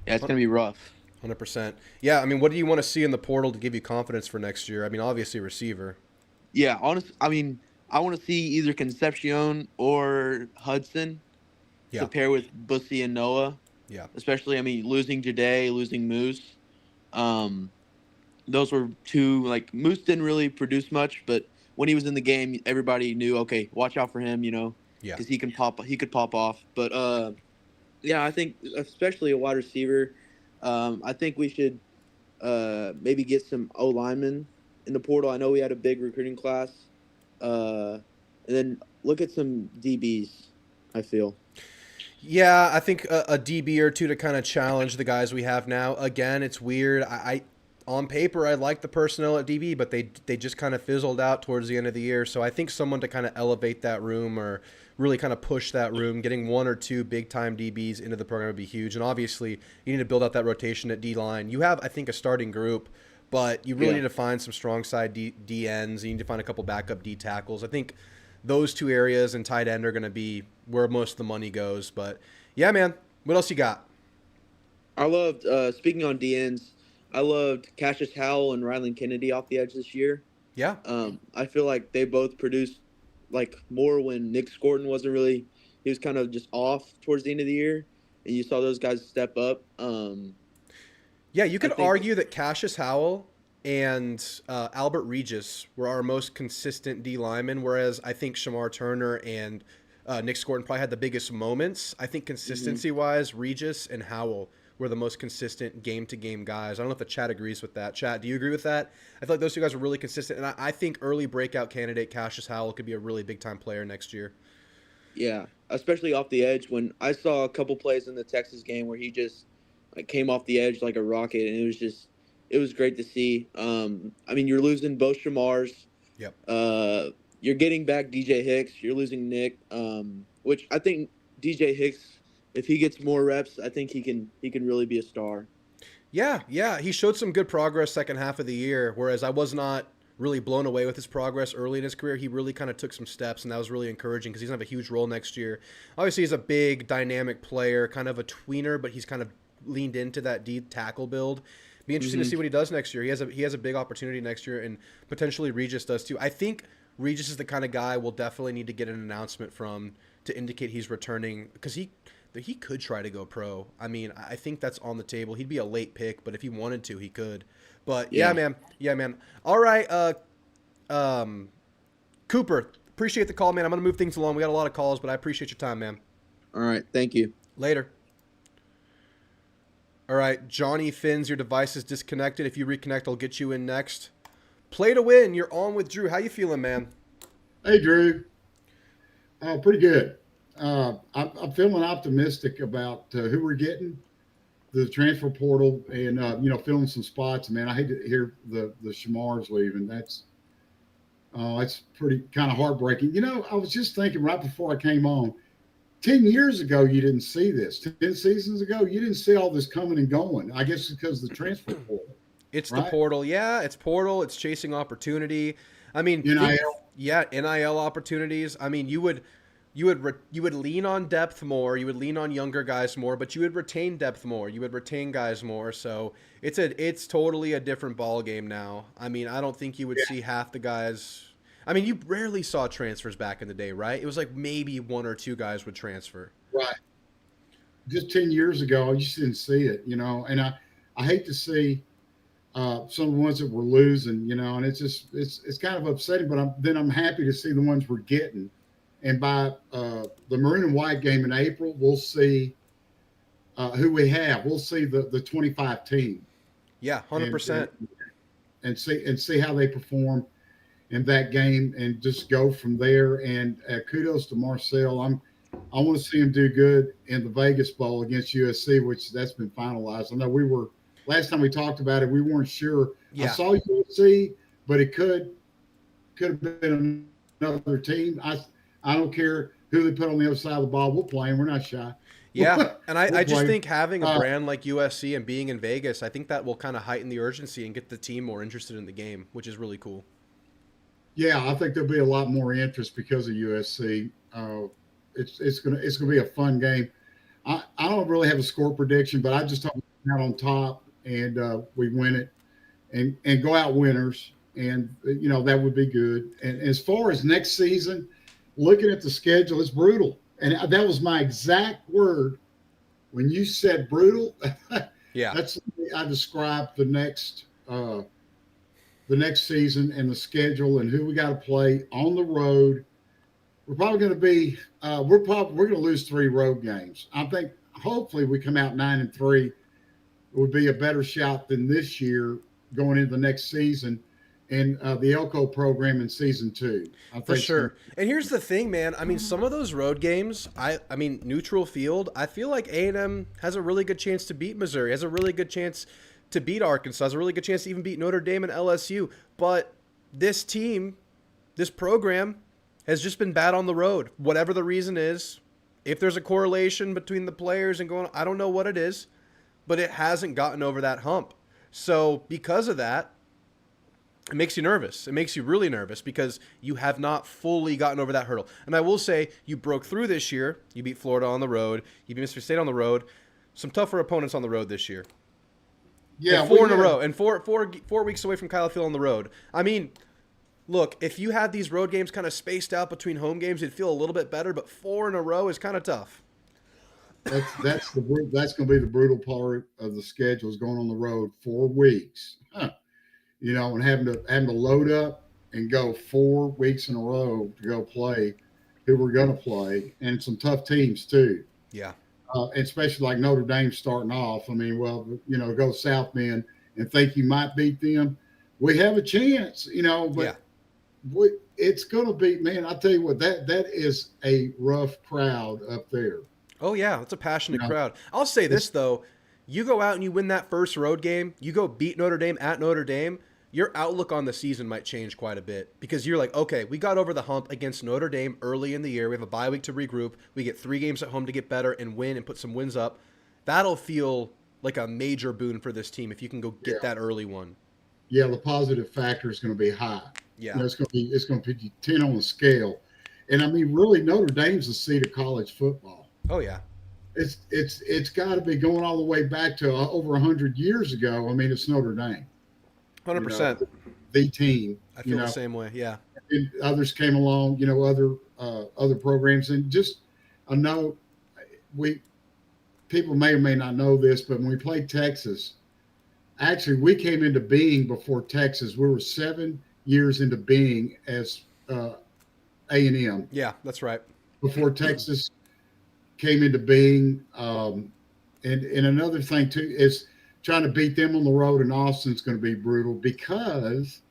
yeah, it's gonna be rough. 100%. Yeah, I mean, what do you want to see in the portal to give you confidence for next year? I mean, obviously receiver. Yeah, I mean, I want to see either Concepcion or Hudson to Yeah. pair with Bussy and Noah. Yeah. Especially, I mean, losing Jade, losing Moose. Um, those were two like Moose didn't really produce much, but when he was in the game, everybody knew, okay, watch out for him, you know, Yeah. because he could pop off. But yeah, I think especially a wide receiver. I think we should maybe get some O linemen in the portal. I know we had a big recruiting class, and then look at some DBs. I feel. Yeah, I think a DB or two to kind of challenge the guys we have now. Again, it's weird. On paper, I like the personnel at DB, but they just kind of fizzled out towards the end of the year. So I think someone to kind of elevate that room or really kind of push that room, getting one or two big time DBs into the program would be huge. And obviously, you need to build out that rotation at D line. You have, I think, a starting group, but you really Yeah. need to find some strong side D ends. You need to find a couple backup D tackles. I think those two areas and tight end are going to be where most of the money goes. But yeah, man, what else you got? I loved speaking on DNs. I loved Cassius Howell and Rylan Kennedy off the edge this year. Yeah. I feel like they both produced like more when Nick Scorton wasn't really. He was kind of just off towards the end of the year, and you saw those guys step up. Yeah, you I could think. argue that Cassius Howell and Albert Regis were our most consistent D linemen, whereas I think Shamar Turner and Nick Scorton probably had the biggest moments. I think Mhm. consistency wise, Regis and Howell were the most consistent game to game guys. I don't know if the chat agrees with that. Chat, do you agree with that? I feel like those two guys were really consistent, and I think early breakout candidate Cassius Howell could be a really big time player next year. Yeah, especially off the edge. When I saw a couple plays in the Texas game where he just like came off the edge like a rocket, and it was great to see. I mean, you're losing both Shamars. Yep. You're getting back DJ Hicks. You're losing Nick, which I think DJ Hicks, if he gets more reps, I think he can really be a star. Yeah, yeah, he showed some good progress second half of the year. Whereas I was not really blown away with his progress early in his career. He really kind of took some steps, and that was really encouraging because he's gonna have a huge role next year. Obviously, he's a big, dynamic player, kind of a tweener, but he's kind of leaned into that deep tackle build. Be interesting to Hmm. see what he does next year. He has a big opportunity next year, and potentially Regis does too. I think Regis is the kind of guy we'll definitely need to get an announcement from to indicate he's returning because he could try to go pro. I mean, I think that's on the table. He'd be a late pick, but if he wanted to, he could. But yeah, Yeah. man. Yeah, man. All right, um, Cooper, appreciate the call, man. I'm gonna move things along. We got a lot of calls, but I appreciate your time, man. All right. Thank you. Later. All right, Johnny Finns, your device is disconnected. If you reconnect, I'll get you in next. Play to win. You're on with Drew. How you feeling, man? Hey, Drew. Pretty good. I'm feeling optimistic about who we're getting, the transfer portal, and filling some spots. Man, I hate to hear the Shamars leaving. That's pretty kind of heartbreaking. I was just thinking right before I came on. 10 years ago, you didn't see this. 10 seasons ago, you didn't see all this coming and going. I guess because of the transfer portal, It's the right? portal. Yeah, it's portal. It's chasing opportunity. I mean, think, NIL. yeah, NIL opportunities. I mean, you would lean on depth more. You would lean on younger guys more, but you would retain depth more. You would retain guys more. So it's totally a different ball game now. I mean, I don't think you would see half the guys. I mean, you rarely saw transfers back in the day, right? It was like maybe one or two guys would transfer. Right. Just 10 years ago, you just didn't see it, and I hate to see some of the ones that we're losing, and it's kind of upsetting. But I'm happy to see the ones we're getting, and by the maroon and white game in April, we'll see who we have. We'll see the 25 team, Yeah, 100%. and see how they perform in that game, and just go from there. And kudos to Marcel. I want to see him do good in the Vegas Bowl against USC, which that's been finalized. I know we were last time we talked about it, we weren't sure. I Yeah. saw USC, but it could have been another team. I don't care who they put on the other side of the ball. We'll play, and we're not shy. Yeah, and I We'll just play. think having a Uh, brand like USC and being in Vegas, I think that will kind of heighten the urgency and get the team more interested in the game, which is really cool. yeah, I think there'll be a lot more interest because of USC. It's gonna be a fun game. I don't really have a score prediction, but I just hope we come out on top, and we win it, and go out winners, and that would be good. And as far as next season, looking at the schedule, it's brutal, and that was my exact word when you said brutal. Yeah. That's the way I described the next season and the schedule and who we got to play on the road. We're probably going to be we're going to lose 3 road games. I think hopefully we come out 9-3. It would be a better shot than this year going into the next season, and the Elko program in season 2. I For think sure. And here's the thing, man. I mean, some of those road games, I mean, neutral field, I feel like A&M has a really good chance to beat Missouri, has a really good chance to beat Arkansas, has a really good chance to even beat Notre Dame and LSU. But this team, this program, has just been bad on the road. Whatever the reason is, if there's a correlation between the players and going, I don't know what it is, but it hasn't gotten over that hump. So because of that, it makes you nervous. It makes you really nervous because you have not fully gotten over that hurdle. And I will say, you broke through this year. You beat Florida on the road. You beat Mississippi State on the road. Some tougher opponents on the road this year. yeah, And 4 in a had- row. And 4 weeks away from Kyle Field on the road. I mean, look, if you had these road games kind of spaced out between home games, it'd feel a little bit better. But 4 in a row is kind of tough. That's going to be the brutal part of the schedule, is going on the road 4 weeks. And having to load up and go 4 weeks in a row to go play who we're going to play, and some tough teams too. Yeah. Especially like Notre Dame starting off. I mean, well, go South Bend and think you might beat them. We have a chance, but Yeah. it's going to be, man. I tell you what, that is a rough crowd up there. Oh, yeah. It's a passionate You know, crowd. I'll say this, though. You go out and you win that first road game. You go beat Notre Dame at Notre Dame. Your outlook on the season might change quite a bit because you're like, okay, we got over the hump against Notre Dame early in the year. We have a bye week to regroup. We get 3 games at home to get better and win and put some wins up. That'll feel like a major boon for this team if you can go get that early one. Yeah, the positive factor is going to be high. Yeah. It's going to be 10 on the scale. And I mean, really, Notre Dame's the seat of college football. Oh, yeah. It's got to be going all the way back to over 100 years ago. I mean, it's Notre Dame. 100%. The team. I feel the same way. Yeah. And others came along, other programs. And just a note, people may or may not know this, but when we played Texas, actually we came into being before Texas. We were 7 years into being as A&M. Yeah, that's right. Before Texas came into being. And another thing too is trying to beat them on the road in Austin's going to be brutal because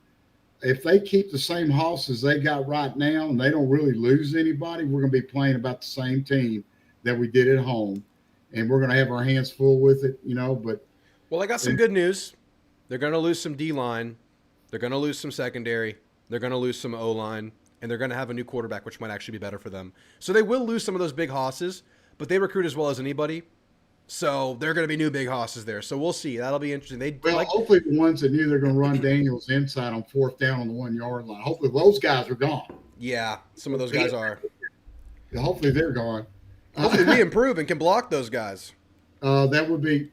if they keep the same horses they got right now and they don't really lose anybody, we're going to be playing about the same team that we did at home, and we're going to have our hands full with it, But Well, I got some good news. They're going to lose some D line. They're going to lose some secondary. They're going to lose some O line, and they're going to have a new quarterback, which might actually be better for them. So they will lose some of those big hosses, but they recruit as well as anybody. So they're going to be new big hosses there. So we'll see. That'll be interesting. Hopefully the ones that knew they're going to run Daniels inside on 4th down on the 1 yard line. Hopefully those guys are gone. Yeah, some of those guys are. Hopefully they're gone. Hopefully we improve and can block those guys. That would be,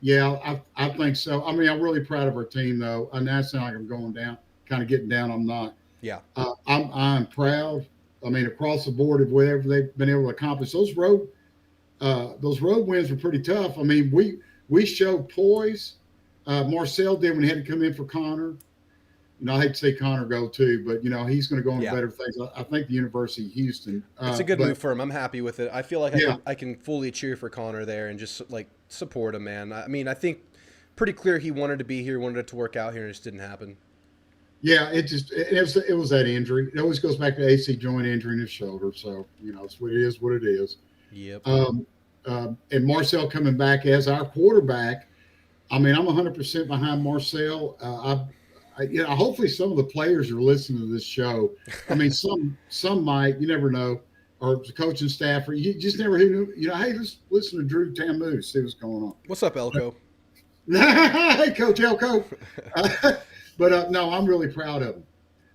I think so. I mean, I'm really proud of our team, though. And that's not like I'm going down, kind of getting down. I'm not. Yeah. I'm proud. I mean, across the board of whatever they've been able to accomplish. Those road wins were pretty tough. I mean, we showed poise. Marcel did when he had to come in for Connor. I hate to say Connor go too, but he's going to go on to better things. I think the University of Houston. It's a good move for him. I'm happy with it. I feel like I can fully cheer for Connor there and just like support him, man. I mean, I think pretty clear he wanted to be here, wanted it to work out here, and it just didn't happen. Yeah, it was that injury. It always goes back to AC joint injury in his shoulder. So it's what it is. What it is. Yep. And Marcel coming back as our quarterback. I mean, I'm 100% behind Marcel. Hopefully some of the players are listening to this show. I mean, some might. You never know. Or the coaching staff, or you just never knew. Hey, just listen to Drewtamu, see what's going on. What's up, Elko? Hey, Coach Elko. But no, I'm really proud of them.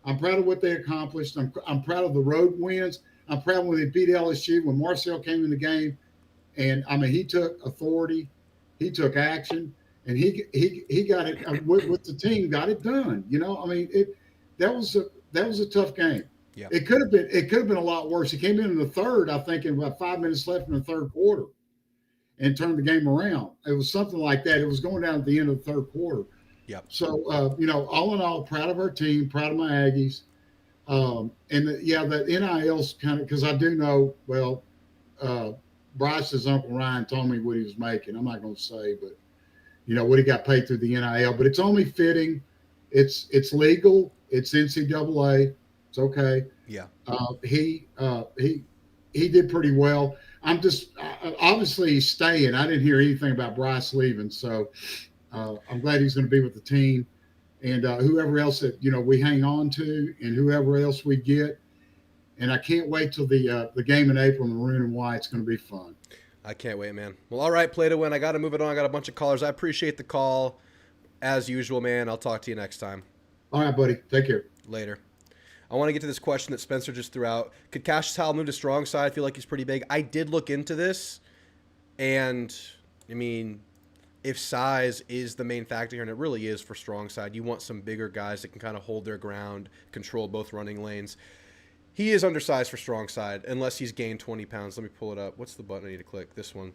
I'm proud of what they accomplished. I'm proud of the road wins. I'm proud when they beat LSU, when Marcel came in the game, and I mean he took authority, he took action, and he got it with the team, got it done. I mean that was a tough game. Yeah. It could have been a lot worse. He came in the third, I think, in about 5 minutes left in the third quarter, and turned the game around. It was something like that. It was going down at the end of the third quarter. Yeah. So, all in all, proud of our team, proud of my Aggies. The NIL's kind of, because I do know, Bryce's Uncle Ryan told me what he was making. I'm not going to say, but, what he got paid through the NIL. But it's only fitting. It's legal. It's NCAA. It's okay. Yeah. He did pretty well. I'm just obviously he's staying. I didn't hear anything about Bryce leaving, so I'm glad he's going to be with the team, and whoever else that we hang on to, and whoever else we get. And I can't wait till the game in April in maroon and white. It's going to be fun. I can't wait, man. Well, all right, play to win. I got to move it on. I got a bunch of callers. I appreciate the call, as usual, man. I'll talk to you next time. All right, buddy. Take care. Later. I want to get to this question that Spencer just threw out. Could Cassius Howell move to strong side? I feel like he's pretty big. I did look into this, and I mean, if size is the main factor here, and it really is for strong side, you want some bigger guys that can kind of hold their ground, control both running lanes. He is undersized for strong side, unless he's gained 20 pounds. Let me pull it up. What's the button I need to click? This one.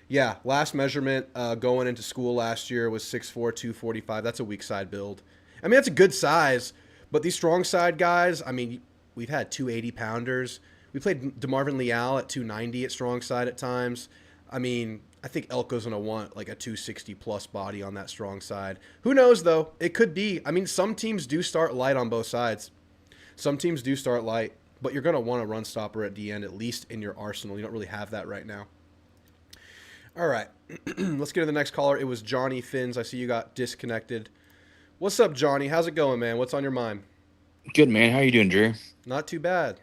Yeah, last measurement going into school last year was 6'4", 245. That's a weak side build. I mean, that's a good size, but these strong side guys, I mean, we've had 280-pounders. We played DeMarvin Leal at 290 at strong side at times. I mean, I think Elko's going to want like a 260-plus body on that strong side. Who knows, though? It could be. I mean, some teams do start light on both sides. Some teams do start light, but you're going to want a run stopper at the end, at least in your arsenal. You don't really have that right now. All right. Let's get to the next caller. It was Johnny Finns. I see you got disconnected. What's up, Johnny? How's it going, man? What's on your mind? Good, man. How you doing, Drew? Not too bad.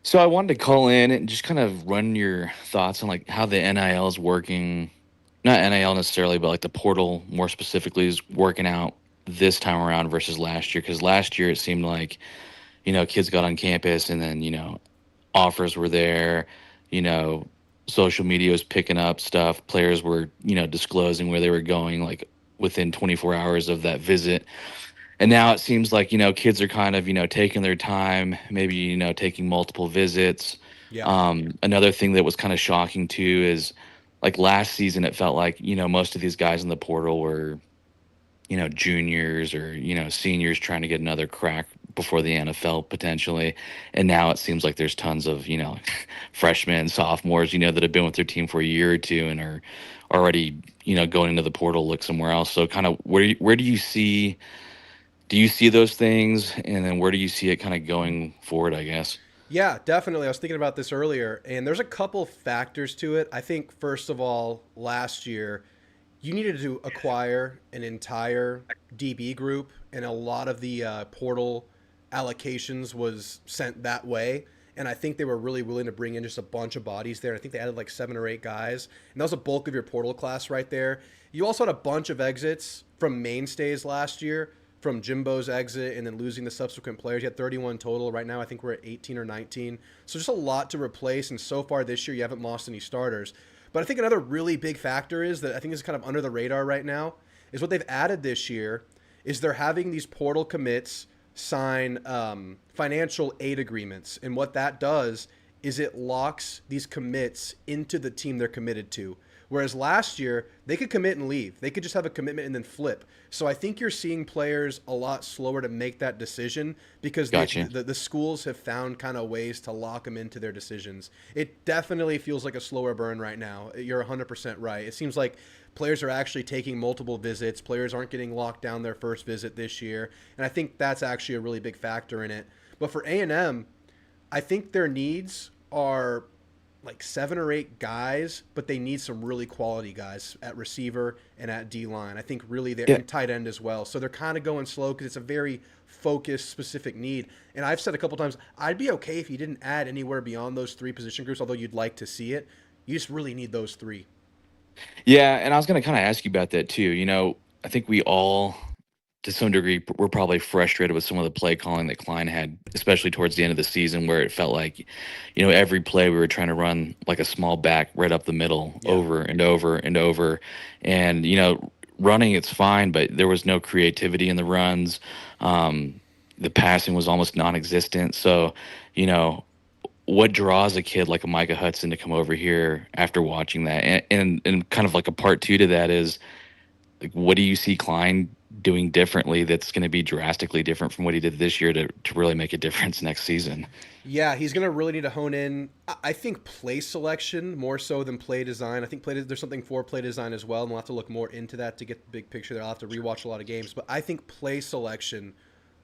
So I wanted to call in and just kind of run your thoughts on like how the NIL is working. Not NIL necessarily, but like the portal more specifically is working out this time around versus last year. Because last year it seemed like, kids got on campus and then, offers were there, social media was picking up stuff. Players were, disclosing where they were going like within 24 hours of that visit. And now it seems like, kids are kind of, taking their time, maybe, taking multiple visits. Yeah. Another thing that was kind of shocking too is like last season, it felt like, most of these guys in the portal were, juniors or, seniors trying to get another crack before the NFL potentially. And now it seems like there's tons of, freshmen, sophomores, that have been with their team for a year or two and are already, going into the portal, look somewhere else. So kind of where do you see those things? And then where do you see it kind of going forward, I guess? Yeah, definitely. I was thinking about this earlier, and there's a couple factors to it. I think, first of all, last year, you needed to acquire an entire DB group, and a lot of the portal allocations was sent that way. And I think they were really willing to bring in just a bunch of bodies there. I think they added like 7 or 8 guys, and that was a bulk of your portal class right there. You also had a bunch of exits from mainstays last year, from Jimbo's exit and then losing the subsequent players. You had 31 total. Right now, I think we're at 18 or 19. So just a lot to replace. And so far this year, you haven't lost any starters. But I think another really big factor is that I think is kind of under the radar right now is what they've added this year is they're having these portal commits sign financial aid agreements. And what that does is it locks these commits into the team they're committed to. Whereas last year, they could commit and leave. They could just have a commitment and then flip. So I think you're seeing players a lot slower to make that decision because Gotcha. the schools have found kind of ways to lock them into their decisions. It definitely feels like a slower burn right now. You're 100% right. It seems like players are actually taking multiple visits. Players aren't getting locked down their first visit this year. And I think that's actually a really big factor in it. But for A&M, I think their needs are like 7 or 8 guys, but they need some really quality guys at receiver and at D-line. I think really they're in tight end as well. So they're kind of going slow because it's a very focused, specific need. And I've said a couple times, I'd be okay if you didn't add anywhere beyond those 3 position groups, although you'd like to see it. You just really need those 3. Yeah, and I was going to kind of ask you about that too. I think we all, to some degree, were probably frustrated with some of the play calling that Klein had, especially towards the end of the season, where it felt like, every play we were trying to run like a small back right up the middle, over and over and over. And, running it's fine, but there was no creativity in the runs. The passing was almost non-existent. So, what draws a kid like a Micah Hudson to come over here after watching that? And kind of like a part two to that is, like, what do you see Klein doing differently that's going to be drastically different from what he did this year to really make a difference next season? Yeah, he's going to really need to hone in. I think play selection more so than play design. I think there's something for play design as well, and we'll have to look more into that to get the big picture there. I'll have to rewatch a lot of games. But I think play selection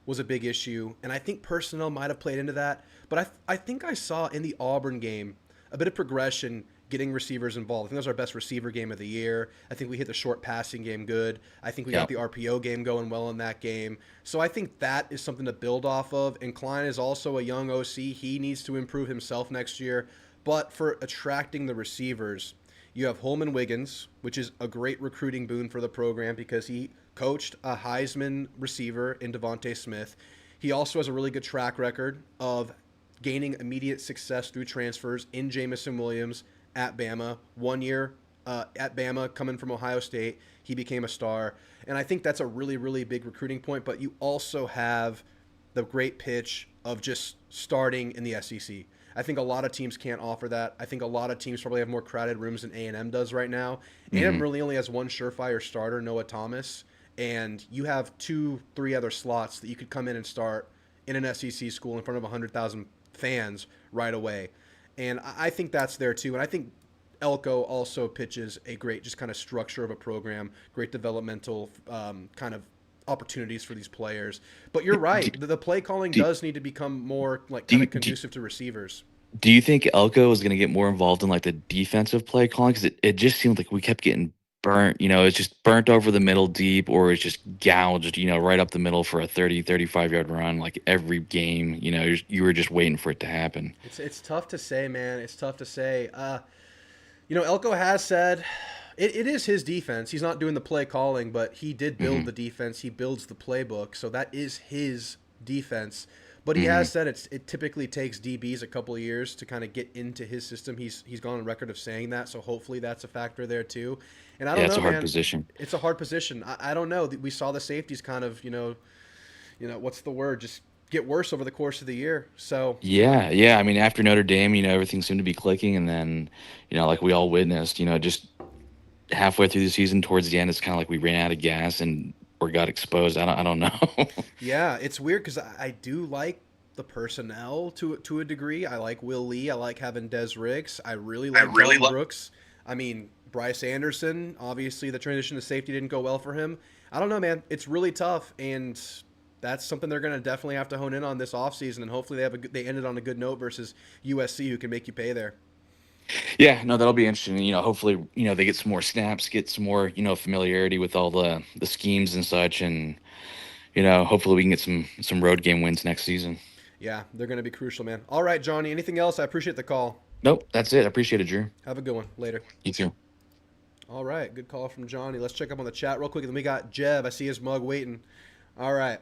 was a big issue, and I think personnel might have played into that. But I think I saw in the Auburn game a bit of progression getting receivers involved. I think that was our best receiver game of the year. I think we hit the short passing game good. I think we got the RPO game going well in that game. So I think that is something to build off of. And Klein is also a young OC. He needs to improve himself next year. But for attracting the receivers, you have Holman Wiggins, which is a great recruiting boon for the program because he coached a Heisman receiver in Devontae Smith. He also has a really good track record of gaining immediate success through transfers in Jamison Williams at Bama. 1 year at Bama, coming from Ohio State, he became a star. And I think that's a really, really big recruiting point. But you also have the great pitch of just starting in the SEC. I think a lot of teams can't offer that. I think a lot of teams probably have more crowded rooms than A&M does right now. A&M really only has one surefire starter, Noah Thomas. And you have 2-3 other slots that you could come in and start in an SEC school in front of 100,000 fans right away. And I think that's there too. And I think Elko also pitches a great just kind of structure of a program, great developmental kind of opportunities for these players. But you're right. The play calling does need to become more like kind of conducive to receivers. Do you think Elko is going to get more involved in like the defensive play calling? Because it just seemed like we kept getting burnt. It's just burnt over the middle deep, or it's just gouged, right up the middle for a 35-yard run. Like every game, you were just waiting for it to happen. It's tough to say, man. It's tough to say. Elko has said it is his defense. He's not doing the play calling, but he did build the defense. He builds the playbook, so that is his defense. But he has said it typically takes DBs a couple of years to kind of get into his system. He's gone on record of saying that, so hopefully that's a factor there too. And I don't know, it's a hard man. position. It's a hard position. I don't know. We saw the safeties kind of, what's the word? Just get worse over the course of the year. So yeah. I mean, after Notre Dame, everything seemed to be clicking, and then, like we all witnessed, just halfway through the season, towards the end, it's kind of like we ran out of gas and or got exposed. I don't know. Yeah, it's weird because I do like the personnel to a degree. I like Will Lee. I like having Des Riggs. I really like Dylan Brooks. I mean, Bryce Anderson. Obviously, the transition to safety didn't go well for him. I don't know, man. It's really tough, and that's something they're going to definitely have to hone in on this offseason, and hopefully they ended on a good note versus USC, who can make you pay there. Yeah, no, that'll be interesting. Hopefully, they get some more snaps, get some more, familiarity with all the schemes and such, and hopefully we can get some road game wins next season. Yeah, they're going to be crucial, man. All right, Johnny. Anything else? I appreciate the call. Nope, that's it. I appreciate it, Drew. Have a good one. Later. You too. All right, good call from Johnny. Let's check up on the chat real quick. Then we got Jeb. I see his mug waiting. All right.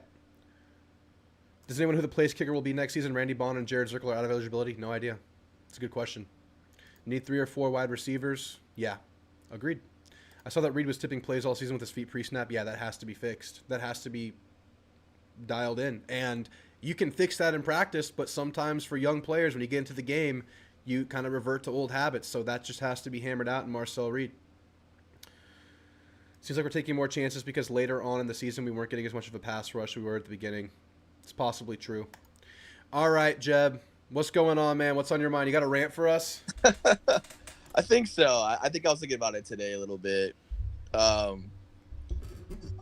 Does anyone know who the place kicker will be next season? Randy Bond and Jared Zirkle are out of eligibility? No idea. It's a good question. Need 3 or 4 wide receivers? Yeah, agreed. I saw that Reed was tipping plays all season with his feet pre-snap. Yeah, that has to be fixed. That has to be dialed in. And you can fix that in practice, but sometimes for young players, when you get into the game, you kind of revert to old habits. So that just has to be hammered out in Marcel Reed. Seems like we're taking more chances because later on in the season we weren't getting as much of a pass rush as we were at the beginning. It's possibly true. All right, Jeb. What's going on, man? What's on your mind? You got a rant for us? I think so. I think I was thinking about it today a little bit. I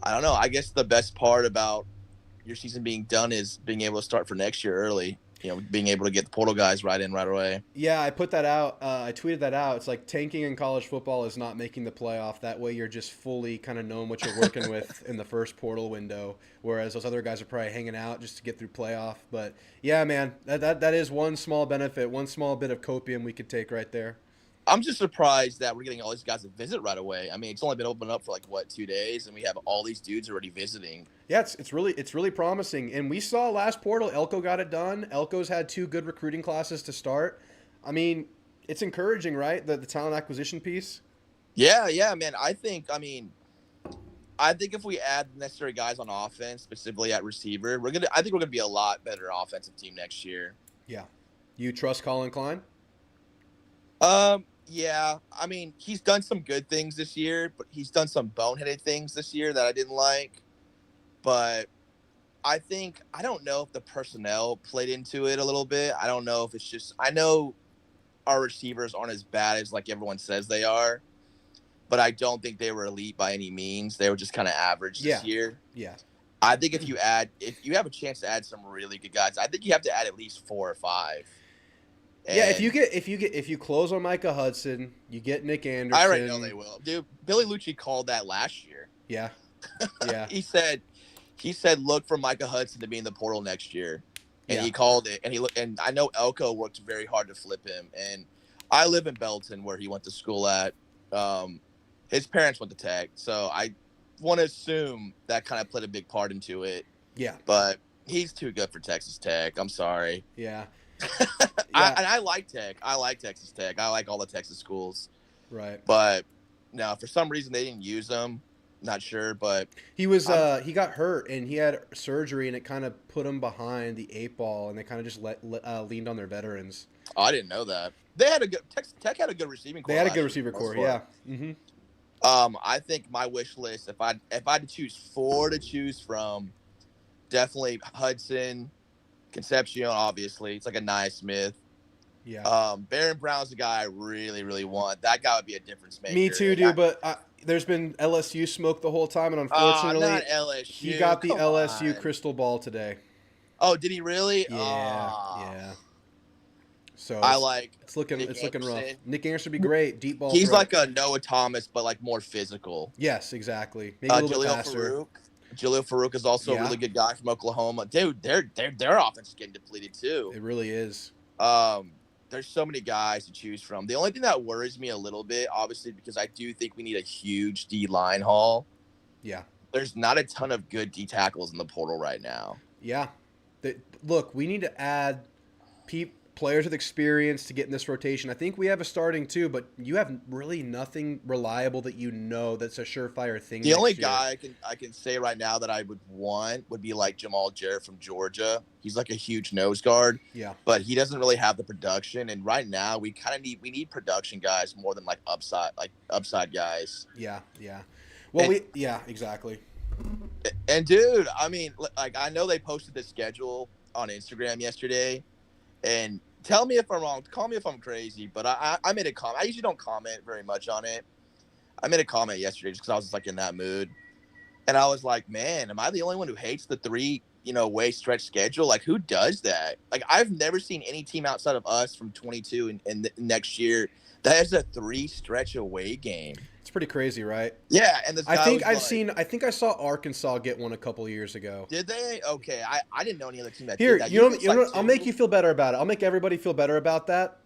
don't know. I guess the best part about your season being done is being able to start for next year early. Being able to get the portal guys right in right away. Yeah, I put that out. I tweeted that out. It's like tanking in college football is not making the playoff. That way you're just fully kind of knowing what you're working with in the first portal window, whereas those other guys are probably hanging out just to get through playoff. But, yeah, man, that is one small benefit, one small bit of copium we could take right there. I'm just surprised that we're getting all these guys to visit right away. I mean, it's only been open up for 2 days, and we have all these dudes already visiting. Yeah, it's really promising. And we saw last portal, Elko got it done. Elko's had 2 good recruiting classes to start. I mean, it's encouraging, right? The talent acquisition piece. Yeah, man. I think if we add the necessary guys on offense, specifically at receiver, I think we're gonna be a lot better offensive team next year. Yeah. You trust Colin Klein? Yeah, I mean, he's done some good things this year, but he's done some boneheaded things this year that I didn't like. But I don't know if the personnel played into it a little bit. I don't know if it's just – I know our receivers aren't as bad as everyone says they are, but I don't think they were elite by any means. They were just kind of average this year. Yeah. I think if you have a chance to add some really good guys, I think you have to add at least 4 or 5. And yeah, if you close on Micah Hudson, you get Nick Anderson. I already know they will, dude. Billy Lucci called that last year. Yeah. he said look for Micah Hudson to be in the portal next year, and he called it. And I know Elko worked very hard to flip him. And I live in Belton, where he went to school at. His parents went to Tech, so I want to assume that kind of played a big part into it. Yeah, but he's too good for Texas Tech. I'm sorry. Yeah. I like Tech. I like Texas Tech. I like all the Texas schools. Right. But no, for some reason they didn't use him. Not sure, but he got hurt and he had surgery and it kind of put him behind the 8 ball and they kind of just leaned on their veterans. Oh, I didn't know that. They had a good Tech had a good receiving core. They had a good receiver core, yeah. Mm-hmm. I think my wish list, if I had to choose 4 to choose from, definitely Hudson, Concepcion, obviously. It's like a Naismith. Yeah. Baron Brown's the guy I really, really want. That guy would be a difference maker. Me too, dude. But there's been LSU smoke the whole time, and unfortunately, not LSU. He got the LSU crystal ball today. Oh, did he really? Yeah. So it's looking rough. Nick Anderson would be great. Deep ball. He's like a Noah Thomas, but more physical. Yes, exactly. Maybe a little bit faster. Jaleel Farouk is also a really good guy from Oklahoma. Dude, their offense is getting depleted too. It really is. There's so many guys to choose from. The only thing that worries me a little bit, obviously, because I do think we need a huge D line haul. Yeah. There's not a ton of good D tackles in the portal right now. Yeah. Look, we need to add players with experience to get in this rotation. I think we have a starting 2, but you have really nothing reliable that's a surefire thing. The only guy I can say right now that I would want would be Jamal Jarrett from Georgia. He's a huge nose guard. Yeah. But he doesn't really have the production. And right now we need production guys more than upside guys. Yeah. Well, exactly. And dude, I mean, like I know they posted the schedule on Instagram yesterday, and tell me if I'm wrong. Call me if I'm crazy, but I made a comment. I usually don't comment very much on it. I made a comment yesterday just because I was just like in that mood, and I was like, man, am I the only one who hates the 3 way stretch schedule? Like, who does that? Like, I've never seen any team outside of us from 22 and next year that has a 3 stretch away game. It's pretty crazy, right? Yeah, and this I guy think was I've like, seen. I think I saw Arkansas get one a couple years ago. did they? Okay, I didn't know any other team that Here, did that. you know, think it's you know like what? I'll 2? make you feel better about it. I'll make everybody feel better about that.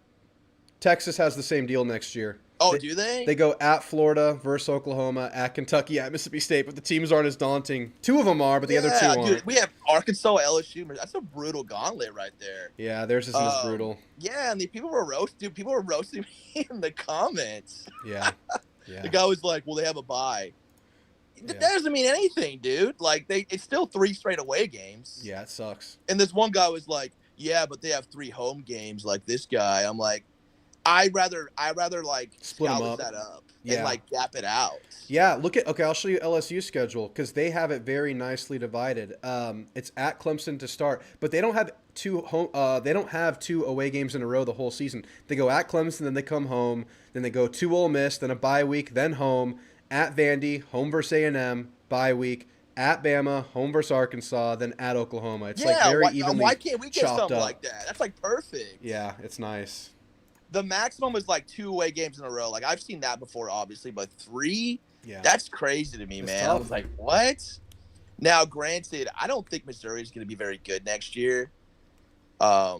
Texas has the same deal next year. Oh, do they? They go at Florida versus Oklahoma, at Kentucky, at Mississippi State, but the teams aren't as daunting. 2 of them are, but the other 2 aren't. Dude, we have Arkansas, LSU. That's a brutal gauntlet right there. Yeah, theirs isn't as brutal. Yeah, and people were roasting me in the comments. Yeah, yeah. The guy was like, "Well, they have a bye." Yeah. That doesn't mean anything, dude. Like it's still 3 straight away games. Yeah, it sucks. And this one guy was like, "Yeah, but they have 3 home games." Like this guy, I'm like, I rather like Split 'em scallop up. that up Yeah. and like gap it out. Yeah, okay, I'll show you LSU's schedule because they have it very nicely divided. It's at Clemson to start, but they don't have 2 home. They don't have 2 away games in a row the whole season. They go at Clemson, then they come home, then they go to Ole Miss, then a bye week, then home at Vandy, home versus A&M, bye week. At Bama, home versus Arkansas, then at Oklahoma. It's like very evenly why can't we get chopped something up. like that? That's like perfect. Yeah, it's nice. The maximum is like 2 away games in a row. Like I've seen that before, obviously, but 3, Yeah, that's crazy to me, It's man. tough. I was like, what? Now, granted, I don't think Missouri is going to be very good next year. yeah.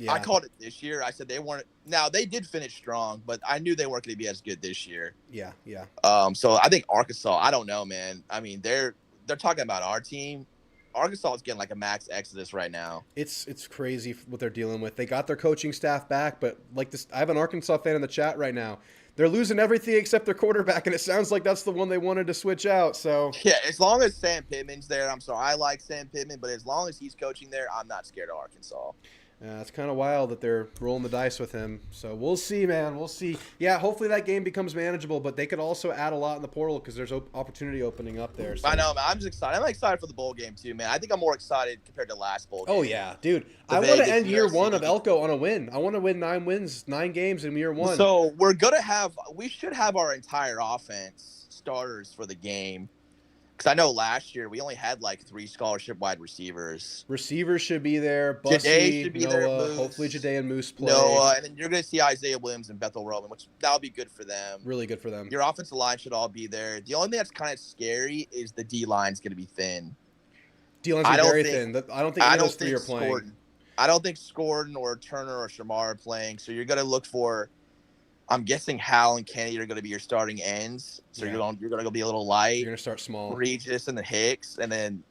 I called it this year. I said they weren't. Now they did finish strong, but I knew they weren't going to be as good this year. Yeah, yeah. So I think Arkansas. I don't know, man. I mean, they're talking about our team. Arkansas is getting like a max exodus right now. It's crazy what they're dealing with. They got their coaching staff back, but like this, I have an Arkansas fan in the chat right now. They're losing everything except their quarterback, and it sounds like that's the one they wanted to switch out. So Yeah, as long as Sam Pittman's there, I'm sorry, I like Sam Pittman, but as long as he's coaching there, I'm not scared of Arkansas. it's kind of wild that they're rolling the dice with him. So we'll see, man. We'll see. Yeah, hopefully that game becomes manageable, but they could also add a lot in the portal because there's opportunity opening up there. So. I know, man. I'm just excited. I'm excited for the bowl game too, man. I think I'm more excited compared to last bowl game. Oh yeah, dude! The I want to Vegas end year USC. 1 of Elko on a win. I want to win 9 games in year 1. So we should have our entire offense starters for the game. Because I know last year we only had like 3 scholarship wide receivers. Receivers should be there. Jade Bussy, should be Noah, there, Moose. hopefully Jade and Moose play. Noah, and then you're going to see Isaiah Williams and Bethel Roman, which that'll be good for them. Really good for them. Your offensive line should all be there. The only thing that's kind of scary is the D line's going to be thin. D-line's I don't very think- thin. I don't think any of those 3 are playing. I don't think Scorden or Turner or Shamar are playing. So you're going to look for. I'm guessing Hal and Kennedy are going to be your starting ends. So Yeah. you're going to be a little light. You're gonna start small. Regis and then Hicks, and then.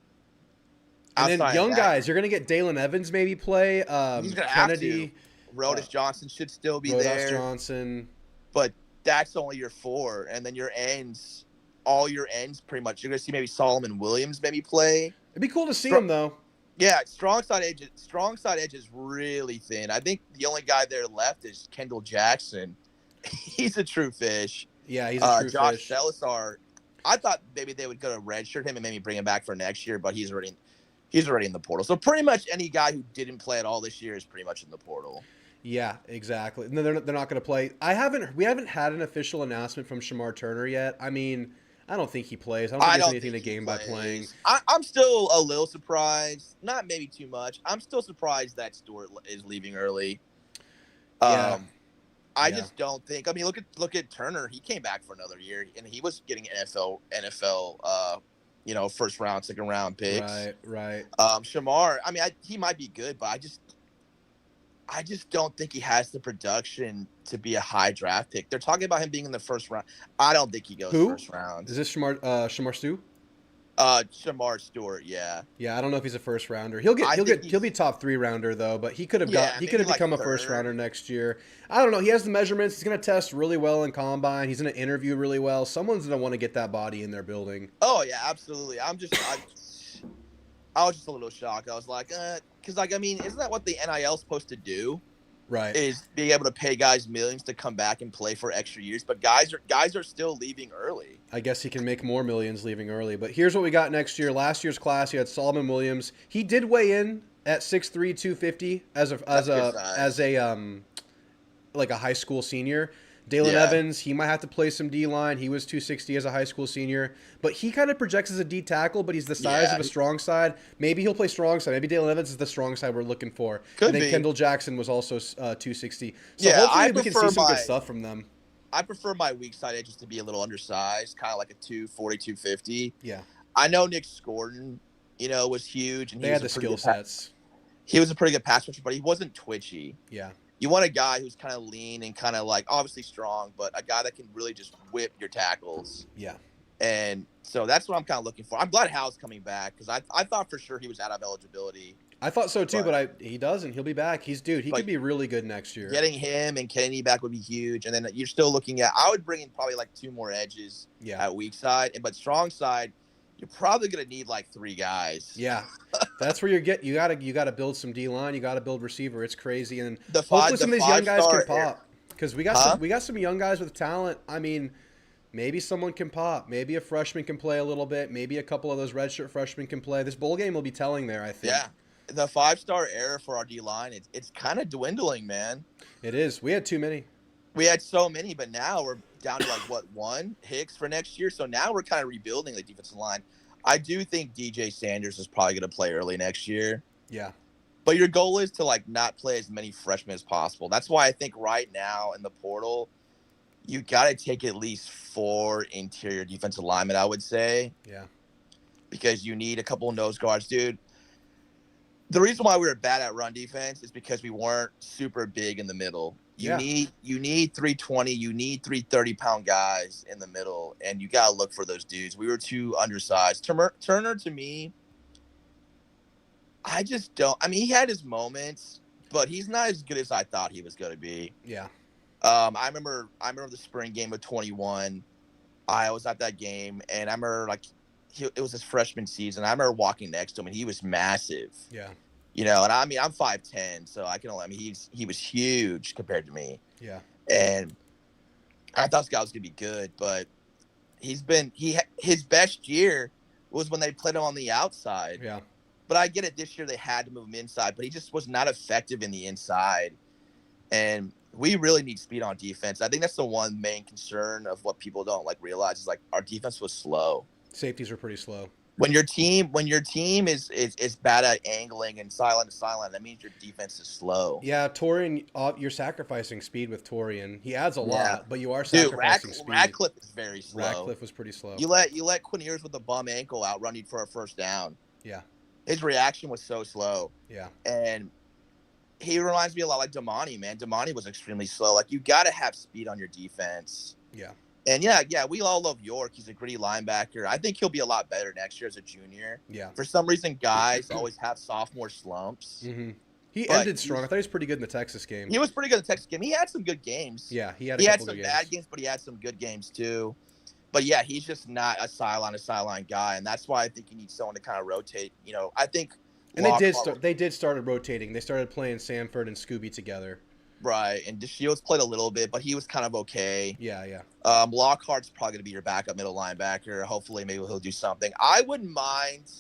And then outside of young that, guys, you're gonna get Dalen Evans maybe play. He's gonna Kennedy, Rodas Johnson should still be Rodas there. Johnson. But that's only your 4, and then your ends, all your ends, pretty much. You're gonna see maybe Solomon Williams maybe play. It'd be cool to see Stro- him though. Yeah, strong side edge is really thin. I think the only guy there left is Kendall Jackson. He's a true fish. Yeah, he's a true Josh fish. Salazar. I thought maybe they would go to redshirt him and maybe bring him back for next year, but he's already in the portal. So pretty much any guy who didn't play at all this year is pretty much in the portal. Yeah, exactly. No, they're not going to play. We haven't had an official announcement from Shamar Turner yet. I mean, I don't think he plays. I don't think there's anything to think he gain by plays. playing. I'm still a little surprised. Not maybe too much. I'm still surprised that Stewart is leaving early. Yeah. I Yeah. just don't think. I mean, look at Turner. He came back for another year, and he was getting NFL, first round, second round picks. Right. Shamar. I mean, he might be good, but I just don't think he has the production to be a high draft pick. They're talking about him being in the first round. I don't think he goes first round. Is this Shamar Stu? Shamar Stewart, yeah. Yeah, I don't know if he's a first rounder. He'll be top 3 rounder though, but he could have become a first rounder next year. I don't know. He has the measurements. He's going to test really well in combine. He's going to interview really well. Someone's going to want to get that body in their building. Oh yeah, absolutely. I was just a little shocked. I was like, because like I mean, isn't that what the NIL is supposed to do? Right. is being able to pay guys millions to come back and play for extra years. But guys are still leaving early. I guess he can make more millions leaving early. But here's what we got next year. Last year's class, you had Solomon Williams. He did weigh in at 6'3", 250 as a like a high school senior. Dalen Yeah. Evans, he might have to play some D-line. He was 260 as a high school senior. But he kind of projects as a D tackle, but he's the size Yeah. of a strong side. Maybe he'll play strong side. Maybe Dalen Evans is the strong side we're looking for. Could and then be. Kendall Jackson was also 260. So Yeah, hopefully I we can see prefer some good my- stuff from them. I prefer my weak side edges to be a little undersized, kind of like a 240, 250. Yeah. I know Nick Scorden, was huge, and They had the skill sets. He was a pretty good pass rusher, but he wasn't twitchy. Yeah. You want a guy who's kind of lean and kind of like obviously strong, but a guy that can really just whip your tackles. Yeah. And so that's what I'm kind of looking for. I'm glad Hal's coming back because I thought for sure he was out of eligibility. I thought so too, But- but he doesn't. He'll be back. He Like, could be really good next year. Getting him and Kennedy back would be huge. And then you're still looking at, I would bring in probably like 2 more edges Yeah. at weak side. But strong side, you're probably going to need like 3 guys. Yeah. That's where you gotta build some D line, you gotta build receiver. It's crazy. And The hopefully some of these young guys can five-star pop. Because we got some young guys with talent. I mean, maybe someone can pop. Maybe a freshman can play a little bit. Maybe a couple of those redshirt freshmen can play. This bowl game will be telling there, I think. Yeah. The 5-star era for our D line, it's kind of dwindling, man. It is. We had too many. We had so many, but now we're down to like one Hicks for next year. So now we're kind of rebuilding the defensive line. I do think DJ Sanders is probably going to play early next year. Yeah. But your goal is to like not play as many freshmen as possible. That's why I think right now in the portal, you got to take at least 4 interior defensive linemen, I would say, Yeah. because you need a couple of nose guards, dude. The reason why we were bad at run defense is because we weren't super big in the middle. You need 320, you need 330-pound guys in the middle, and you got to look for those dudes. We were too undersized. Turner, to me, I just don't. I mean, he had his moments, but he's not as good as I thought he was going to be. Yeah. I remember the spring game of 21. I was at that game, and I remember it was his freshman season. I remember walking next to him, and he was massive. Yeah. And I mean, I'm 5'10", so he was huge compared to me. Yeah. And I thought this guy was gonna be good, but his best year was when they played him on the outside. Yeah. But I get it, this year they had to move him inside, but he just was not effective in the inside. And we really need speed on defense. I think that's the one main concern of what people don't realize is our defense was slow. Safeties were pretty slow. When your team is bad at angling and silent to silent, that means your defense is slow. Yeah, Torian, you're sacrificing speed with Torian. He adds a lot, Yeah. but you are Dude, sacrificing speed. Radcliffe is very slow. Radcliffe was pretty slow. You let Quinn Ewers with the bum ankle outrun you for a first down. Yeah. His reaction was so slow. Yeah. And he reminds me a lot like Damani, man. Damani was extremely slow. You got to have speed on your defense. Yeah. And yeah, we all love York. He's a gritty linebacker. I think he'll be a lot better next year as a junior. Yeah. For some reason, guys always have sophomore slumps. Mm-hmm. He But ended strong. I thought he was pretty good in the Texas game. He was pretty good in the Texas game. He had some good games. Yeah, he had He some had bad games, but he had some good games too. But yeah, he's just not a sideline guy, and that's why I think you need someone to kind of rotate. I think. And they did started rotating. They started playing Samford and Scooby together. Right, and DeShields played a little bit, but he was kind of okay. Yeah, yeah. Lockhart's probably going to be your backup middle linebacker. Hopefully, maybe he'll do something. I wouldn't mind,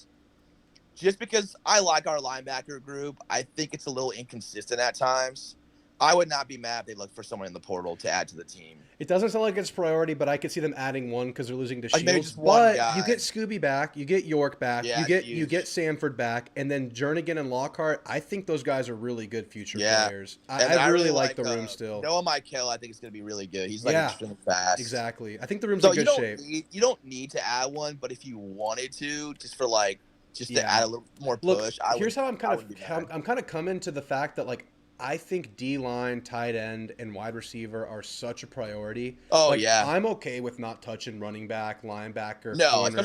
just because I like our linebacker group. I think it's a little inconsistent at times. I would not be mad if they look for someone in the portal to add to the team. It doesn't sound like it's priority, but I could see them adding one because they're losing to Like maybe Shields. just one But guy. you get Scooby back, you get York back, Yeah, you get Samford back, and then Jernigan and Lockhart. I think those guys are really good future players. And I really like the room still. Noah Michael, I think is going to be really good. He's Yeah. extremely fast. Exactly. I think the room's So in good shape. you don't need to add one, but if you wanted to, just for to add a little more Look, push. here's how I'm kind wouldn't be mad. I'm kind of coming to the fact that I think D-line, tight end, and wide receiver are such a priority. Oh, yeah. I'm okay with not touching running back, linebacker, No, corner.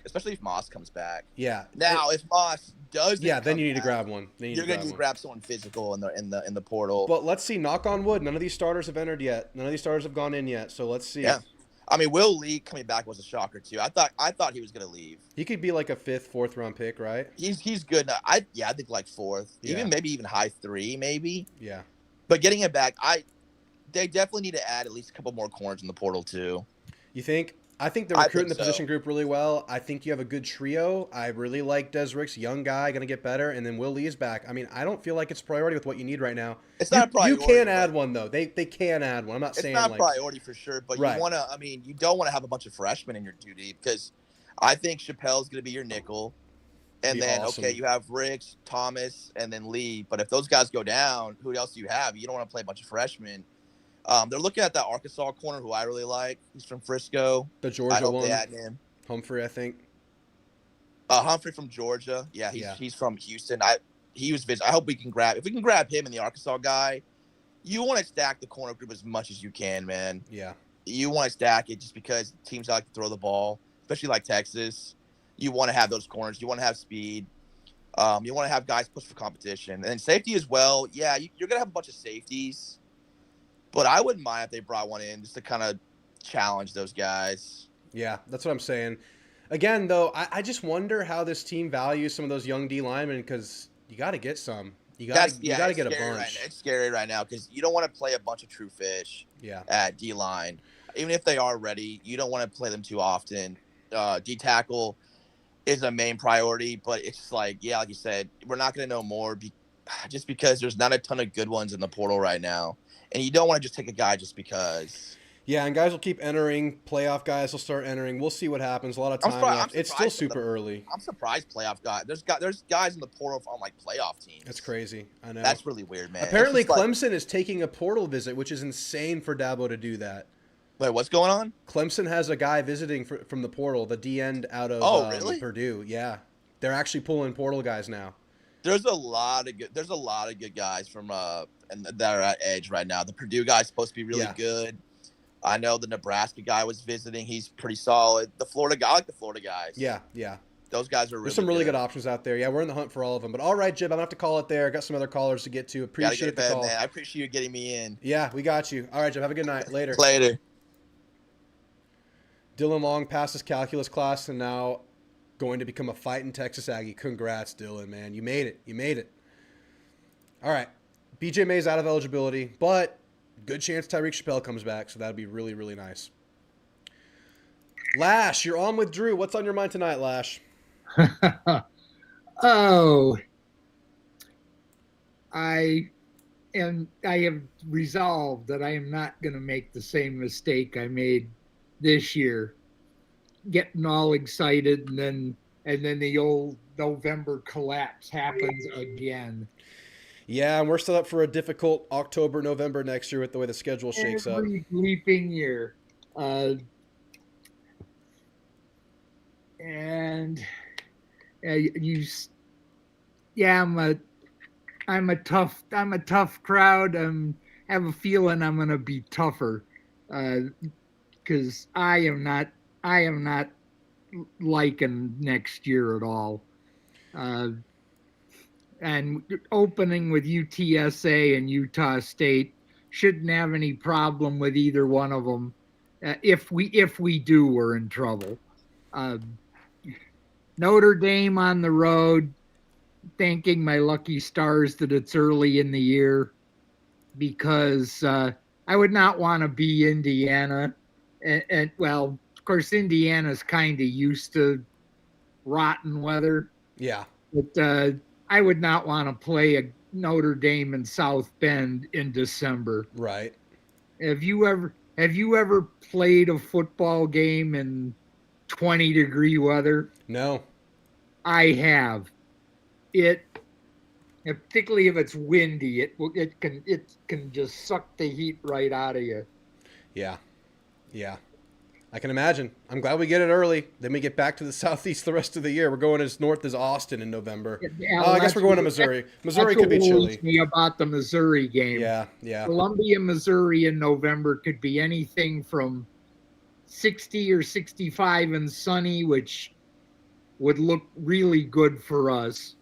especially if Moss comes back. Yeah. Now, if Moss does, then you need to grab one. You're gonna need to grab someone physical in the portal. But let's see. Knock on wood. None of these starters have entered yet. None of these starters have gone in yet. So let's see. Yeah. I mean, Will Lee coming back was a shocker too. I thought he was gonna leave. He could be like a 5th, 4th round pick, right? He's good now. I think 4th, Yeah. maybe even high 3, maybe. Yeah. But getting it back, they definitely need to add at least a couple more corners in the portal too. You think? I think they're I recruiting think the so. position group really well. I think you have a good trio. I really like Des Rick's young guy, going to get better, and then Will Lee's back. I mean, I don't feel like it's a priority with what you need right now. It's You not a you priority. can add but one though. They can add one. I'm not It's saying not a like priority for sure, but right. you don't want to have a bunch of freshmen in your duty because I think Chappelle's going to be your nickel. And Be then, awesome. okay, you have Ricks, Thomas, and then Lee. But if those guys go down, who else do you have? You don't want to play a bunch of freshmen. They're looking at that Arkansas corner, who I really like. He's from Frisco. The I Georgia hope one, they add him. Humphrey, I think. Humphrey from Georgia. Yeah, he's from Houston. He was visiting. I hope if we can grab him and the Arkansas guy. You want to stack the corner group as much as you can, man. Yeah. You want to stack it just because teams like to throw the ball, especially like Texas. You want to have those corners. You want to have speed. You want to have guys push for competition. And then safety as well. Yeah, you're going to have a bunch of safeties. But I wouldn't mind if they brought one in just to kind of challenge those guys. Yeah, that's what I'm saying. Again, though, I just wonder how this team values some of those young D linemen because you got to get some. You got to get a bunch. It's scary right now because you don't want to play a bunch of true fish at D-line. Even if they are ready, you don't want to play them too often. D-tackle is a main priority, but it's like you said, we're not going to know more just because there's not a ton of good ones in the portal right now. And you don't want to just take a guy just because. Yeah, and guys will keep entering. Playoff guys will start entering. We'll see what happens. A lot of time left. It's still super early. I'm surprised playoff guys. There's guys in the portal on like playoff teams. That's crazy. I know. That's really weird, man. Apparently, Clemson is taking a portal visit, which is insane for Dabo to do that. Wait, what's going on? Clemson has a guy visiting from the portal, the D end out of Purdue. Yeah, they're actually pulling portal guys now. There's a lot of good guys from that are at edge right now. The Purdue guy's supposed to be really good. I know the Nebraska guy was visiting. He's pretty solid. The Florida guy, I like the Florida guys. Yeah. Those guys are really There's some really good options out there. Yeah, we're in the hunt for all of them. But all right, Jib, I'm going to have to call it there. I got some other callers to get to. Appreciate the call. Man. I appreciate you getting me in. Yeah, we got you. All right, Jib, have a good night. Later. Dylan Long passed his calculus class and now going to become a fighting Texas Aggie. Congrats, Dylan, man. You made it. All right. BJ May's out of eligibility, but good chance Tyreek Chappelle comes back, so that'd be really, really nice. Lash, you're on with Drew. What's on your mind tonight, Lash? I have resolved that I am not going to make the same mistake I made this year, getting all excited and then the old November collapse happens again. Yeah, and we're still up for a difficult October, November next year with the way the schedule shakes up. Every bleeping year. I'm a tough crowd. I have a feeling I'm gonna be tougher, because I am not liking next year at all. And opening with UTSA and Utah State shouldn't have any problem with either one of them. If we do, we're in trouble. Notre Dame on the road, thanking my lucky stars that it's early in the year, because I would not want to be Indiana. And well, of course, Indiana's kind of used to rotten weather. Yeah. But I would not want to play a Notre Dame in South Bend in December. Right. Have you ever played a football game in 20-degree weather? No. I have. Particularly if it's windy, it can just suck the heat right out of you. Yeah. I can imagine. I'm glad we get it early. Then we get back to the Southeast the rest of the year. We're going as north as Austin in November. Yeah, I guess we're going to Missouri. Missouri could be chilly. Me about the Missouri game. Yeah. Columbia, Missouri in November could be anything from 60 or 65 and sunny, which would look really good for us.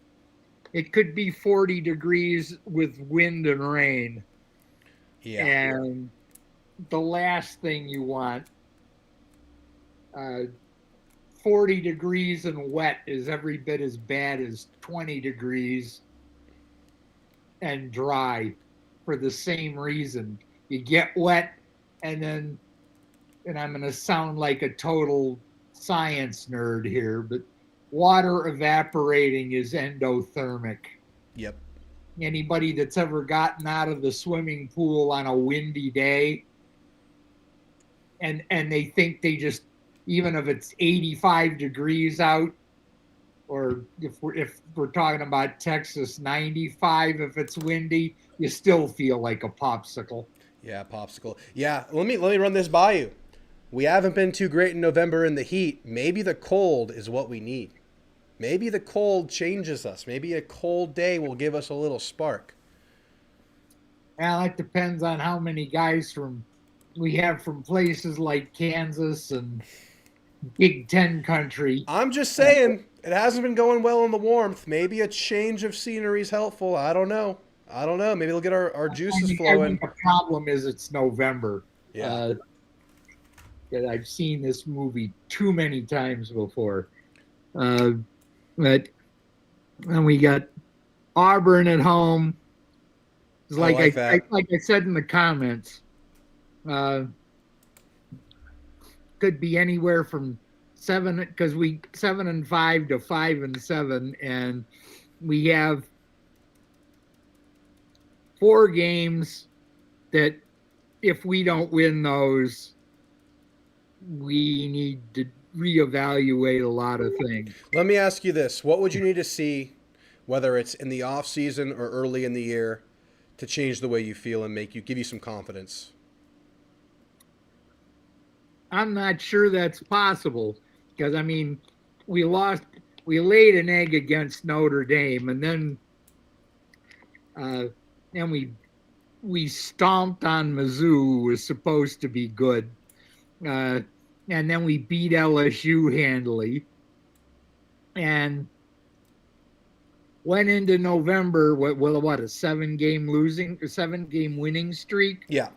It could be 40 degrees with wind and rain. Yeah. And the last thing you want, 40 degrees and wet is every bit as bad as 20 degrees and dry. for the same reason. You get wet, and I'm going to sound like a total science nerd here, but water evaporating is endothermic. Yep. Anybody that's ever gotten out of the swimming pool on a windy day and they think they just, even if it's 85 degrees out, or if we're talking about Texas, 95, if it's windy, you still feel like a popsicle. Yeah, popsicle. Yeah, let me run this by you. We haven't been too great in November in the heat. Maybe the cold is what we need. Maybe the cold changes us. Maybe a cold day will give us a little spark. Well, it depends on how many guys we have from places like Kansas and Big Ten country. I'm just saying, it hasn't been going well in the warmth. Maybe a change of scenery is helpful. I don't know. Maybe it'll get our juices flowing. The problem is it's November. Yeah. I've seen this movie too many times before. But and we got Auburn at home. It's like I said in the comments, could be anywhere from 7 and 5 to 5 and 7, and we have 4 games that if we don't win those, we need to reevaluate a lot of things. Let me ask you this. What would you need to see, whether it's in the off season or early in the year, to change the way you feel and give you some confidence? I'm not sure that's possible because, I mean, we laid an egg against Notre Dame, and then we stomped on Mizzou, who was supposed to be good. And then we beat LSU handily and went into November with a 7-game winning streak. Yeah.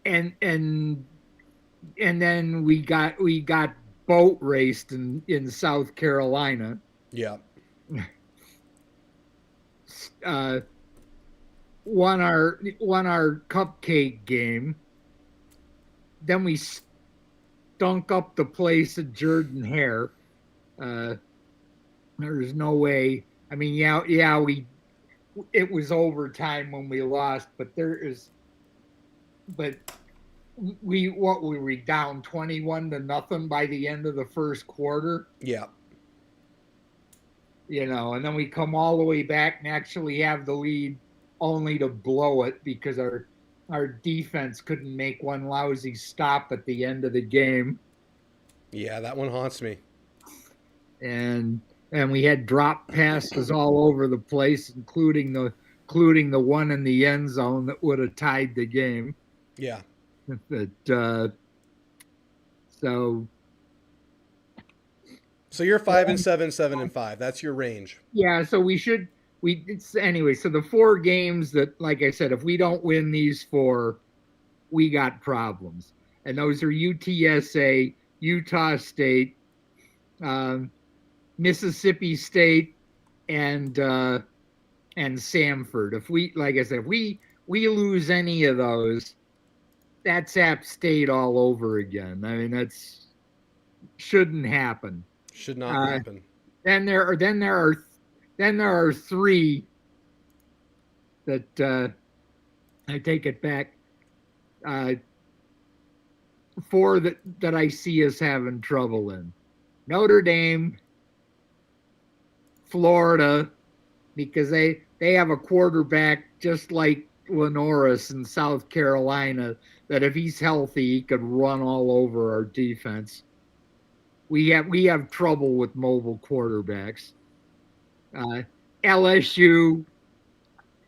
And then we got boat raced in South Carolina. Yeah. Won our cupcake game. Then we stunk up the place at Jordan Hare. There's no way. I mean, it was overtime when we lost, but we were we down 21-0 by the end of the first quarter. Yeah. And then we come all the way back and actually have the lead only to blow it because our defense couldn't make one lousy stop at the end of the game. Yeah, that one haunts me. And we had drop passes all over the place, including the one in the end zone that would have tied the game. Yeah. But so you're 5 and 7, 7 and 5. That's your range. Yeah, so anyway, so the 4 games that, like I said, if we don't win these 4, we got problems. And those are UTSA, Utah State, Mississippi State, and Samford. If we lose any of those, that's App State all over again. I mean, that's shouldn't happen. Should not happen. Then there are 3 that I take it back. 4 that I see us having trouble in. Notre Dame, Florida, because they have a quarterback just like Lenoris in South Carolina that if he's healthy, he could run all over our defense. We have trouble with mobile quarterbacks. LSU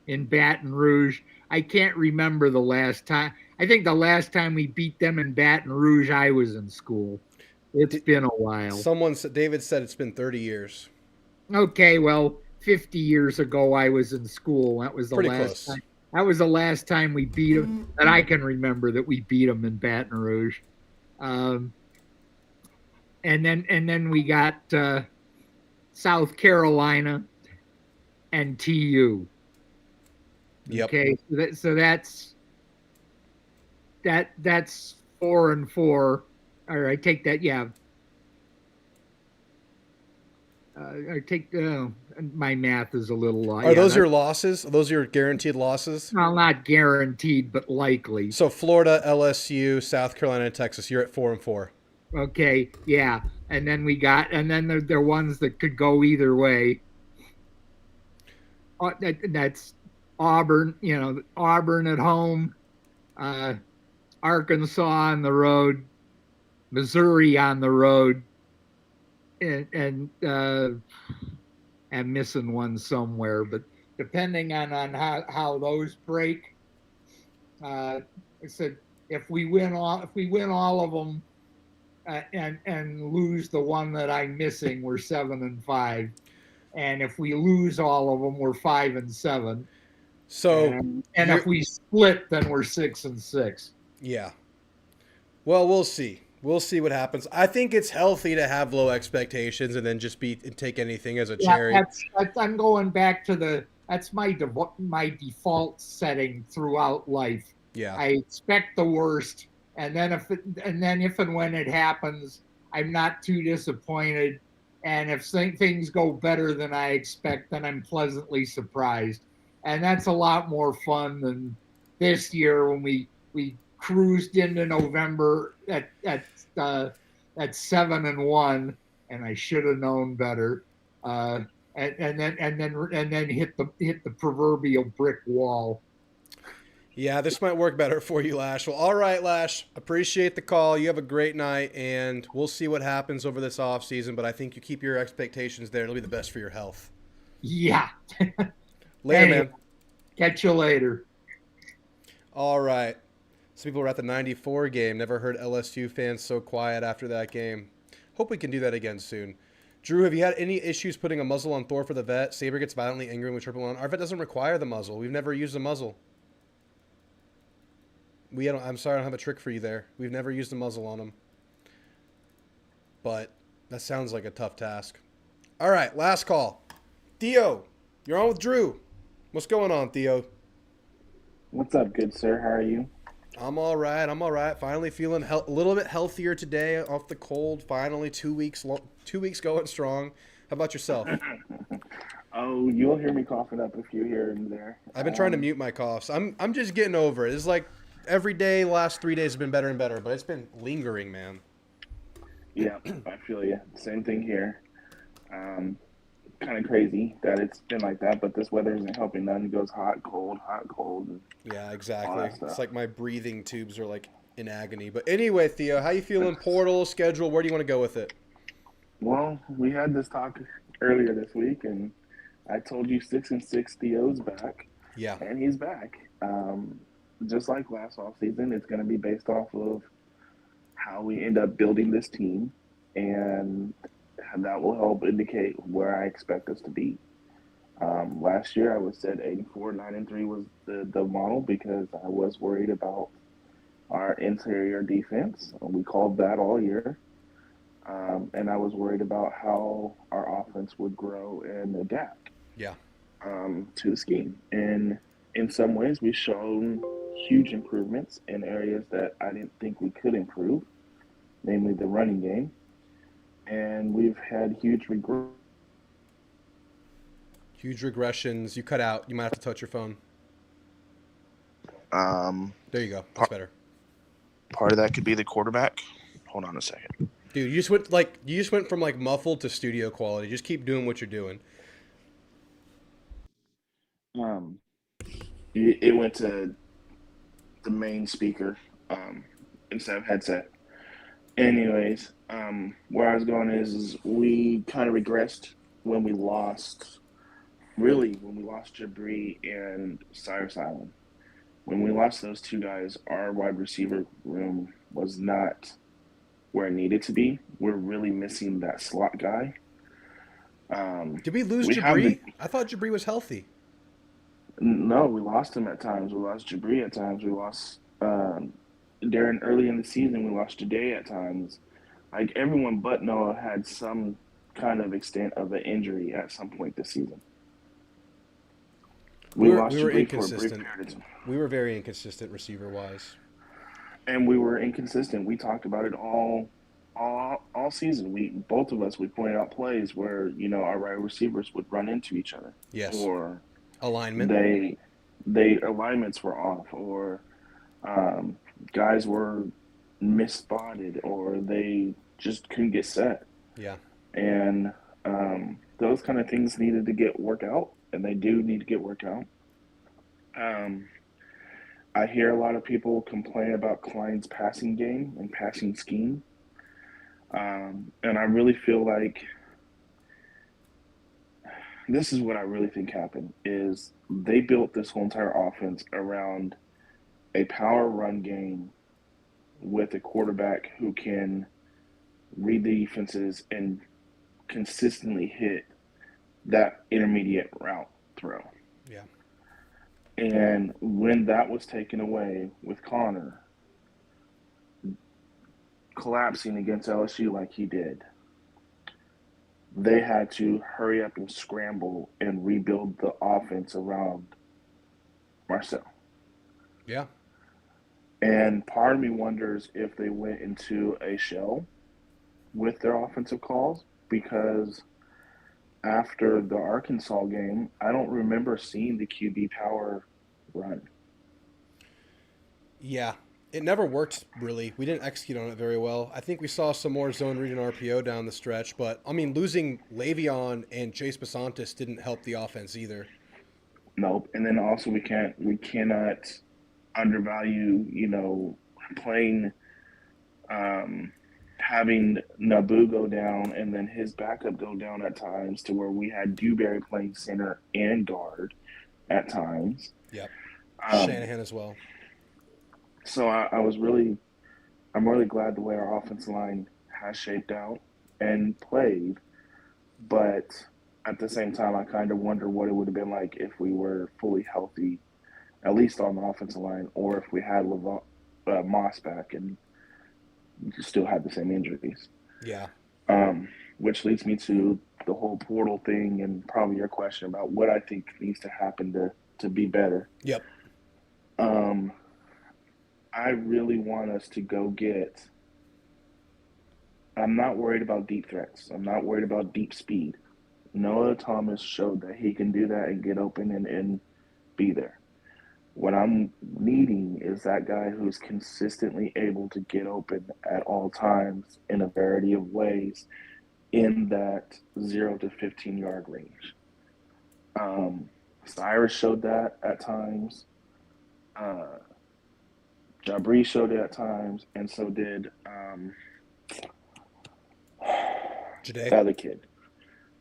in Baton Rouge. I can't remember the last time. I think the last time we beat them in Baton Rouge, I was in school. It's been a while. David said it's been 30 years. Okay, well, 50 years ago I was in school. That was the Pretty last close. time. That was the last time we beat them that I can remember that we beat them in Baton Rouge. And then we got South Carolina and TU. Yep. Okay, that's 4-4. Or I take that, yeah. I take my math is a little Are yeah, those your losses? Are those your guaranteed losses? well, not guaranteed, but likely. So Florida, LSU, South Carolina, and Texas. You're at 4-4. Okay, yeah, and then there are ones that could go either way. That's Auburn, Auburn at home, uh, Arkansas on the road, Missouri on the road, and I'm missing one somewhere. But depending on how those break, I said if we win all of them, and lose the one that I'm missing, we're 7-5. And if we lose all of them, we're 5-7. So And if we split, then we're 6-6. yeah. Well, we'll see. We'll see what happens. I think it's healthy to have low expectations and then just take anything as a cherry. I'm going back to that's my default setting throughout life. Yeah. I expect the worst, and then if and when it happens, I'm not too disappointed. And if things go better than I expect, then I'm pleasantly surprised. And that's a lot more fun than this year when we cruised into November at 7-1, and I should have known better. And then hit the proverbial brick wall. Yeah, this might work better for you, Lash. Well, all right, Lash. Appreciate the call. You have a great night, and we'll see what happens over this off season. But I think you keep your expectations there. It'll be the best for your health. Yeah. Later, man. Catch you later. All right. Some people were at the 94 game. Never heard LSU fans so quiet after that game. Hope we can do that again soon. Drew, have you had any issues putting a muzzle on Thor for the vet? Saber gets violently angry with triple on. Our vet doesn't require the muzzle. We've never used a muzzle. I'm sorry, I don't have a trick for you there. We've never used a muzzle on him. But that sounds like a tough task. All right, last call. Theo, you're on with Drew. What's going on, Theo? What's up, good sir? How are you? I'm all right. Finally feeling a little bit healthier today off the cold. Finally, 2 weeks going strong. How about yourself? Oh, you'll hear me coughing up a few here and there. I've been trying to mute my coughs. I'm just getting over it. It's like every day, the last 3 days have been better and better, but it's been lingering, man. Yeah, I feel you. Same thing here. Kind of crazy that it's been like that, but this weather isn't helping none. It goes hot, cold, and yeah, exactly. It's like my breathing tubes are like in agony. But anyway, Theo, how you feeling? Portal, schedule, where do you want to go with it? Well, we had this talk earlier this week, and I told you 6-6 Theo's back. Yeah. And he's back. Just like last offseason, it's going to be based off of how we end up building this team, and that will help indicate where I expect us to be. Last year, I was said 84, 9-3 was the model because I was worried about our interior defense. We called that all year. And I was worried about how our offense would grow and adapt to the scheme. And in some ways, we've shown huge improvements in areas that I didn't think we could improve, namely the running game. And we've had huge regressions. You cut out. You might have to touch your phone. There you go. That's better. Part of that could be the quarterback. Hold on a second. Dude, you just went from like muffled to studio quality. Just keep doing what you're doing. It went to the main speaker instead of headset. Anyways, where I was going is we kind of regressed when we lost Jabri and Cyrus Island. When we lost those two guys, our wide receiver room was not where it needed to be. We're really missing that slot guy. Did we lose Jabri? I thought Jabri was healthy. No, we lost him at times. We lost Jabri at times. We lost Darren early in the season. We lost Jade at times. Like everyone but Noah had some kind of extent of an injury at some point this season. We We lost were Jabri for a brief inconsistent. period of time. We were very inconsistent receiver wise. And we were inconsistent. We talked about it all season. We both of us we pointed out plays where our wide receivers would run into each other, Yes. or Alignment. they alignments were off, or um, guys were misspotted, or they just couldn't get set. Yeah. And those kind of things needed to get worked out, and they do need to get worked out. Um, I hear a lot of people complain about Klein's passing game and passing scheme. And I really feel like this is what I really think happened is they built this whole entire offense around a power run game with a quarterback who can read the defenses and consistently hit that intermediate route throw. Yeah. And when that was taken away with Connor collapsing against LSU like he did, they had to hurry up and scramble and rebuild the offense around Marcel. Yeah. And part of me wonders if they went into a shell with their offensive calls, because after the Arkansas game, I don't remember seeing the QB power run. Yeah. It never worked really. We didn't execute on it very well. I think we saw some more zone read and RPO down the stretch, but I mean, losing Le'Veon and Chase Basantis didn't help the offense either. Nope. And then also we cannot undervalue, playing having Naboo go down and then his backup go down at times, to where we had Dewberry playing center and guard at times. Yep. Um, Shanahan as well. So I'm really glad the way our offensive line has shaped out and played, but at the same time, I kind of wonder what it would have been like if we were fully healthy, at least on the offensive line, or if we had Moss back and still had the same injuries. Yeah. Which leads me to the whole portal thing and probably your question about what I think needs to happen to be better. Yep. I really want us to go get. I'm not worried about deep threats. I'm not worried about deep speed. Noah Thomas showed that he can do that and get open and be there. What I'm needing is that guy who's consistently able to get open at all times in a variety of ways in that 0 to 15-yard range. Cyrus showed that at times. Jabri showed it at times, and so did Jade. the other kid.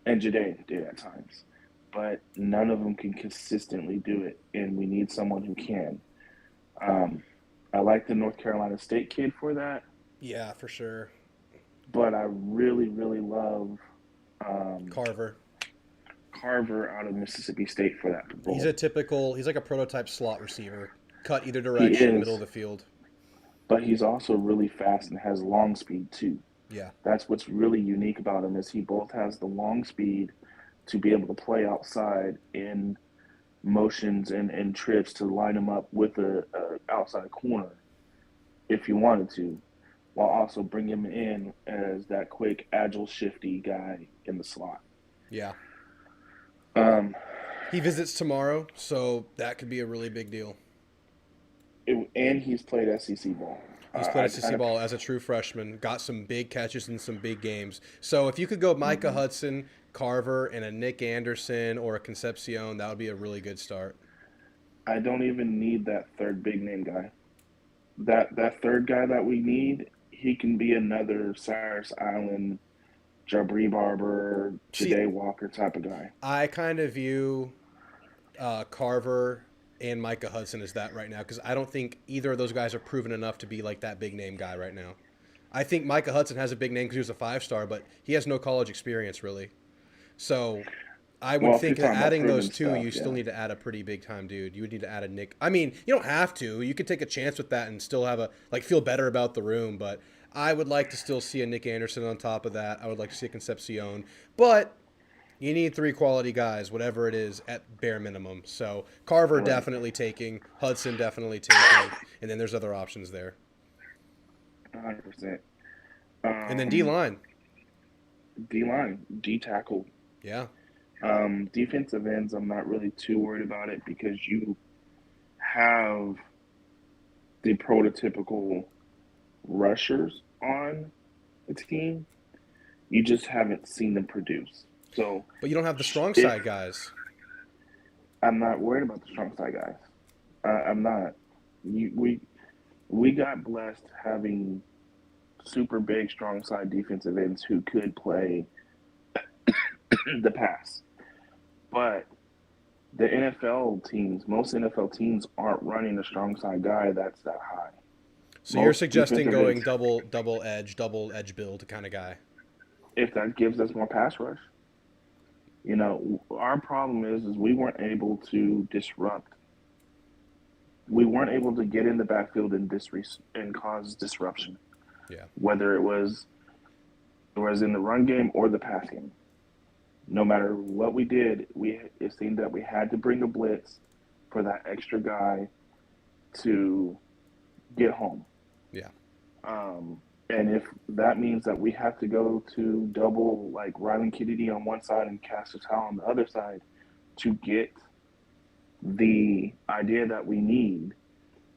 And Jade did at times. But none of them can consistently do it, and we need someone who can. I like the North Carolina State kid for that. Yeah, for sure. But I really, really love Carver out of Mississippi State for that role. He's like a prototype slot receiver. Cut either direction, middle of the field. But he's also really fast and has long speed too. Yeah. That's what's really unique about him, is he both has the long speed to be able to play outside in motions and trips to line him up with a outside corner if you wanted to, while also bring him in as that quick, agile, shifty guy in the slot. Yeah. He visits tomorrow, so that could be a really big deal. And he's played SEC ball. He's played SEC ball as a true freshman, got some big catches in some big games. So if you could go Micah Hudson, Carver, and a Nick Anderson or a Concepcion, that would be a really good start. I don't even need that third big name guy. That third guy that we need, he can be another Cyrus Island, Jabri Barber, Jade Walker type of guy. I kind of view Carver and Micah Hudson as that right now, because I don't think either of those guys are proven enough to be like that big name guy right now. I think Micah Hudson has a big name because he was a 5-star, but he has no college experience really. So I would think that adding those two, you still need to add a pretty big time dude. You would need to add a Nick. I mean, you don't have to. You could take a chance with that and still have feel better about the room, but I would like to still see a Nick Anderson on top of that. I would like to see a Concepcion. But You need 3 quality guys, whatever it is, at bare minimum. So Carver Right. definitely taking, Hudson definitely taking, and then there's other options there. 100%. And then D-line. D-line, D-tackle. Yeah. Defensive ends, I'm not really too worried about it because you have the prototypical rushers on the team. You just haven't seen them produce. So But you don't have the strong if- side guys. I'm not worried about the strong side guys. I'm not. We got blessed having super big strong side defensive ends who could play the pass. But the NFL teams, most NFL teams aren't running a strong side guy that's that high. So you're Most suggesting defensive going ends- double edge build kind of guy. If that gives us more pass rush. You know, our problem is we weren't able to disrupt. We weren't able to get in the backfield and cause disruption. Yeah. Whether it was in the run game or the pass game. No matter what we did, it seemed that we had to bring a blitz for that extra guy to get home. Yeah. And if that means that we have to go to double, like Rylan Kennedy on one side and Cassius Howell on the other side to get the idea that we need,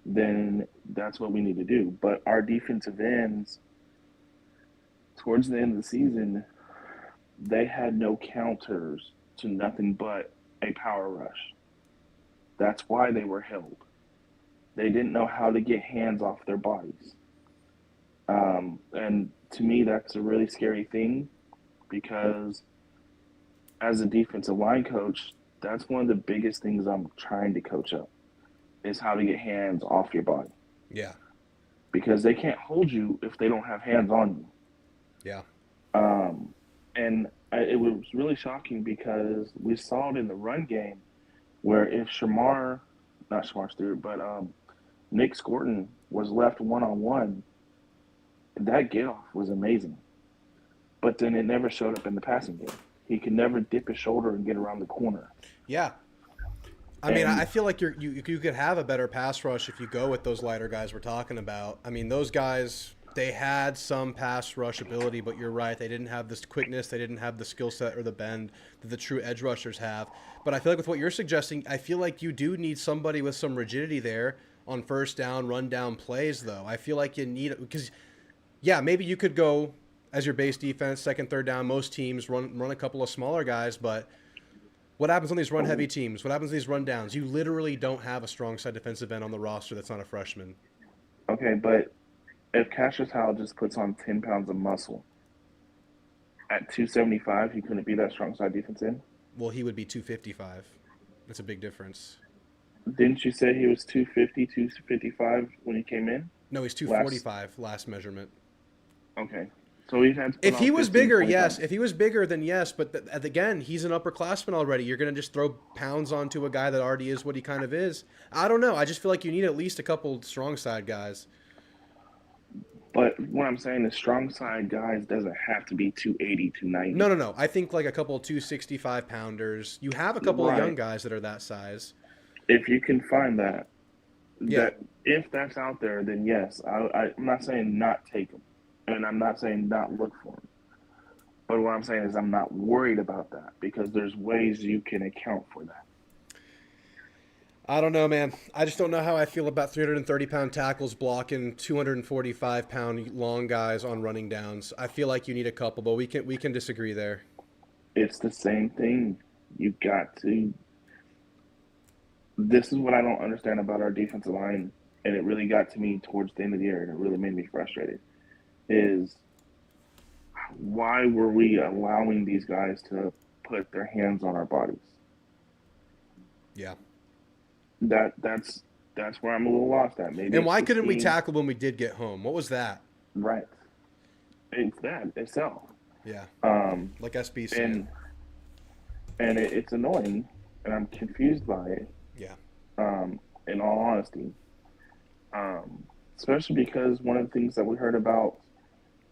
then that's what we need to do. But our defensive ends, towards the end of the season, they had no counters to nothing but a power rush. That's why they were held. They didn't know how to get hands off their bodies. And to me, that's a really scary thing because as a defensive line coach, that's one of the biggest things I'm trying to coach up is how to get hands off your body. Yeah. Because they can't hold you if they don't have hands on you. Yeah. It was really shocking because we saw it in the run game where if Nick Scorton was left one-on-one, that get-off was amazing. But then it never showed up in the passing game. He could never dip his shoulder and get around the corner. Yeah. I mean, I feel like you could have a better pass rush if you go with those lighter guys we're talking about. I mean, those guys, they had some pass rush ability, but you're right. They didn't have this quickness. They didn't have the skill set or the bend that the true edge rushers have. But I feel like with what you're suggesting, I feel like you do need somebody with some rigidity there on first down, run down plays, though. I feel like you need it because, yeah, maybe you could go as your base defense, second, third down. Most teams run a couple of smaller guys, but what happens on these run-heavy teams? What happens on these rundowns? You literally don't have a strong side defensive end on the roster that's not a freshman. Okay, but if Cassius Howell just puts on 10 pounds of muscle, at 275, he couldn't be that strong side defense end? Well, he would be 255. That's a big difference. Didn't you say he was 250, 255 when he came in? No, he's 245 last measurement. Okay. So he'd had to put If on he was 15, bigger, 20 yes. pounds. If he was bigger, then yes. But again, he's an upperclassman already. You're going to just throw pounds onto a guy that already is what he kind of is. I don't know. I just feel like you need at least a couple strong side guys. But what I'm saying is strong side guys doesn't have to be 280, 290. No. I think like a couple 265 pounders. You have a couple of young guys that are that size. If you can find that, Yeah. if that's out there, then yes. I'm not saying not take them, and I'm not saying not look for them. But what I'm saying is I'm not worried about that because there's ways you can account for that. I don't know, man. I just don't know how I feel about 330-pound tackles blocking 245-pound long guys on running downs. I feel like you need a couple, but we can disagree there. It's the same thing. You've got to. This is what I don't understand about our defensive line, and it really got to me towards the end of the year, and it really made me frustrated, is why were we allowing these guys to put their hands on our bodies? Yeah. That's where I'm a little lost at. Maybe. And why it's couldn't we scheme. tackle when we did get home? What was that? Right. It's that itself. Yeah. Like SB And said. it's annoying, and I'm confused by it. Yeah. In all honesty, especially because one of the things that we heard about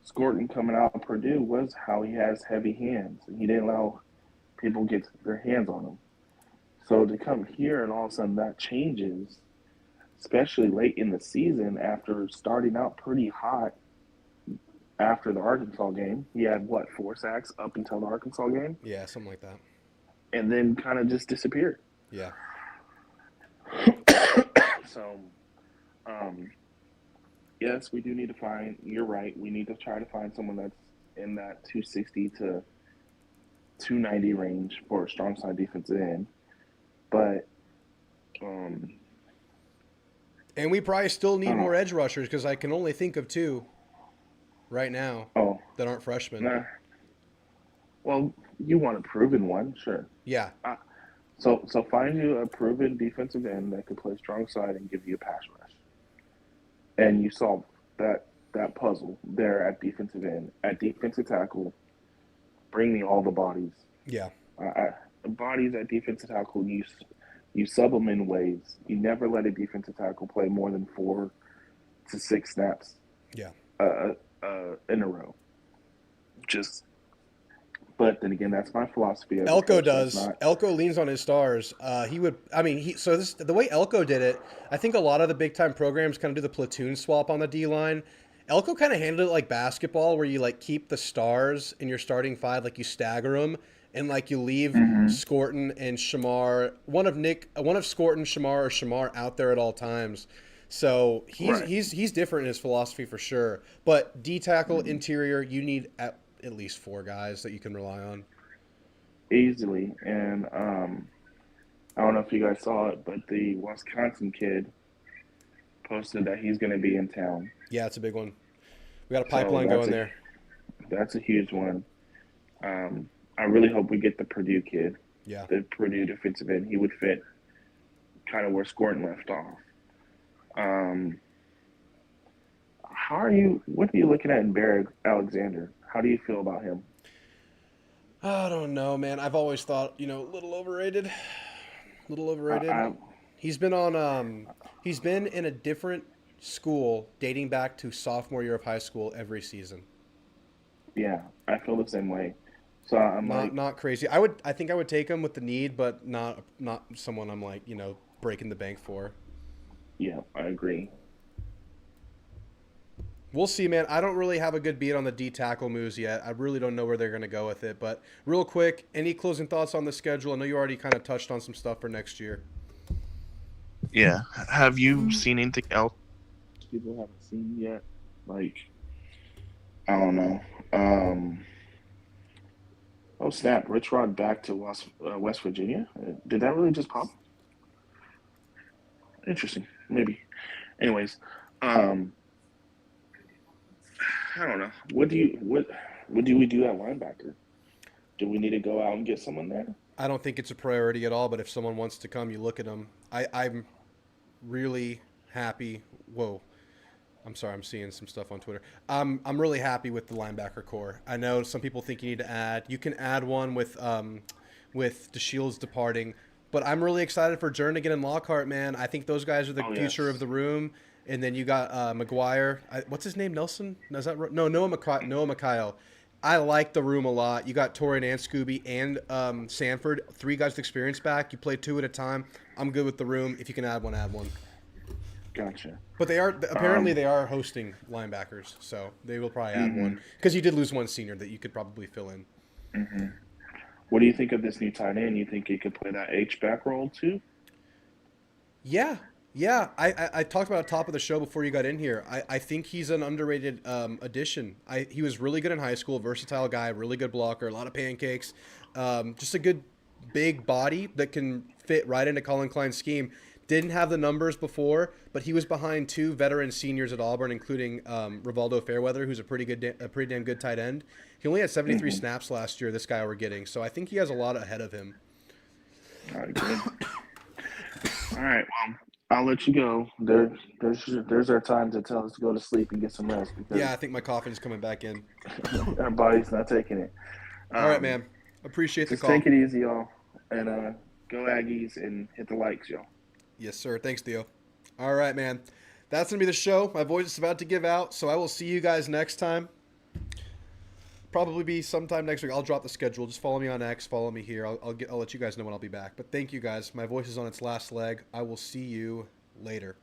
Scorton coming out of Purdue was how he has heavy hands, and he didn't allow people get their hands on them. So to come here and all of a sudden that changes, especially late in the season after starting out pretty hot after the Arkansas game. He had what, 4 sacks up until the Arkansas game, Yeah, something like that. and then kind of just disappeared. Yeah. So, yes, we do need to find. You're right. We need to try to find someone that's in that 260 to 290 range for a strong side defensive end. But, And we probably still need more edge rushers because I can only think of 2 right now that aren't freshmen. Nah. Well, you want a proven one, sure. Yeah. So find you a proven defensive end that can play strong side and give you a pass rush, and you solve that puzzle there at defensive end. At defensive tackle, bring me all the bodies. Yeah. Bodies at defensive tackle, you sub them in waves. You never let a defensive tackle play more than 4 to 6 snaps. Yeah. In a row. But then again, that's my philosophy. Elko does. Elko leans on his stars. The way Elko did it, I think a lot of the big time programs kind of do the platoon swap on the D line. Elko kind of handled it like basketball, where you like keep the stars in your starting 5, like you stagger them, and like you leave Scorton and Shamar, one of Scorton, Shamar, or Shamar out there at all times. So he's different in his philosophy for sure. But D tackle interior, you need at least 4 guys that you can rely on. Easily. And I don't know if you guys saw it, but the Wisconsin kid posted that he's going to be in town. Yeah, it's a big one. We got a pipeline going there. That's a huge one. I really hope we get the Purdue kid. Yeah. The Purdue defensive end. He would fit kind of where Scorton left off. What are you looking at in Barry Alexander? How do you feel about him? I don't know, man. I've always thought, a little overrated. He's been in a different school dating back to sophomore year of high school every season. Yeah, I feel the same way. So I'm not crazy. I think I would take him with the need, but not someone I'm like, breaking the bank for. Yeah, I agree. We'll see, man. I don't really have a good beat on the D tackle moves yet. I really don't know where they're going to go with it. But real quick, any closing thoughts on the schedule? I know you already kind of touched on some stuff for next year. Yeah. Have you seen anything else people haven't seen yet? Like, I don't know. Oh, snap. Rich Rod back to West Virginia? Did that really just pop? Interesting. Maybe. Anyways, I don't know. What do we do at linebacker? Do we need to go out and get someone there? I don't think it's a priority at all, but if someone wants to come, you look at them. I'm really happy. Whoa. I'm sorry, I'm seeing some stuff on Twitter. I'm really happy with the linebacker core. I know some people think you need to add. You can add one with DeShields departing, but I'm really excited for Jernigan and Lockhart, man. I think those guys are the future of the room. And then you got McGuire. What's his name? Nelson? Is that right? No, Noah Mikhail. I like the room a lot. You got Torian and Scooby and Sanford. 3 guys with experience back. You play 2 at a time. I'm good with the room. If you can add one, add one. Gotcha. But they are hosting linebackers, so they will probably add one. Because you did lose one senior that you could probably fill in. Mm-hmm. What do you think of this new tight end? You think he could play that H-back role too? Yeah. Yeah, I talked about it top of the show before you got in here. I think he's an underrated addition. He was really good in high school, versatile guy, really good blocker, a lot of pancakes, just a good big body that can fit right into Colin Klein's scheme. Didn't have the numbers before, but he was behind 2 veteran seniors at Auburn, including Rivaldo Fairweather, who's a pretty damn good tight end. He only had 73 snaps last year, this guy we're getting, so I think he has a lot ahead of him. All right, good. All right, well, I'll let you go. There's our time to tell us to go to sleep and get some rest. Yeah, I think my coffee's coming back in. Our body's not taking it. All right, man. Appreciate the call. Take it easy, y'all. And go Aggies and hit the likes, y'all. Yes, sir. Thanks, Theo. All right, man. That's going to be the show. My voice is about to give out, so I will see you guys next time. Probably probably be sometime next week. I'll drop the schedule. Just follow me on X. Follow me here. I'll let you guys know when I'll be back. But thank you guys. My voice is on its last leg. I will see you later.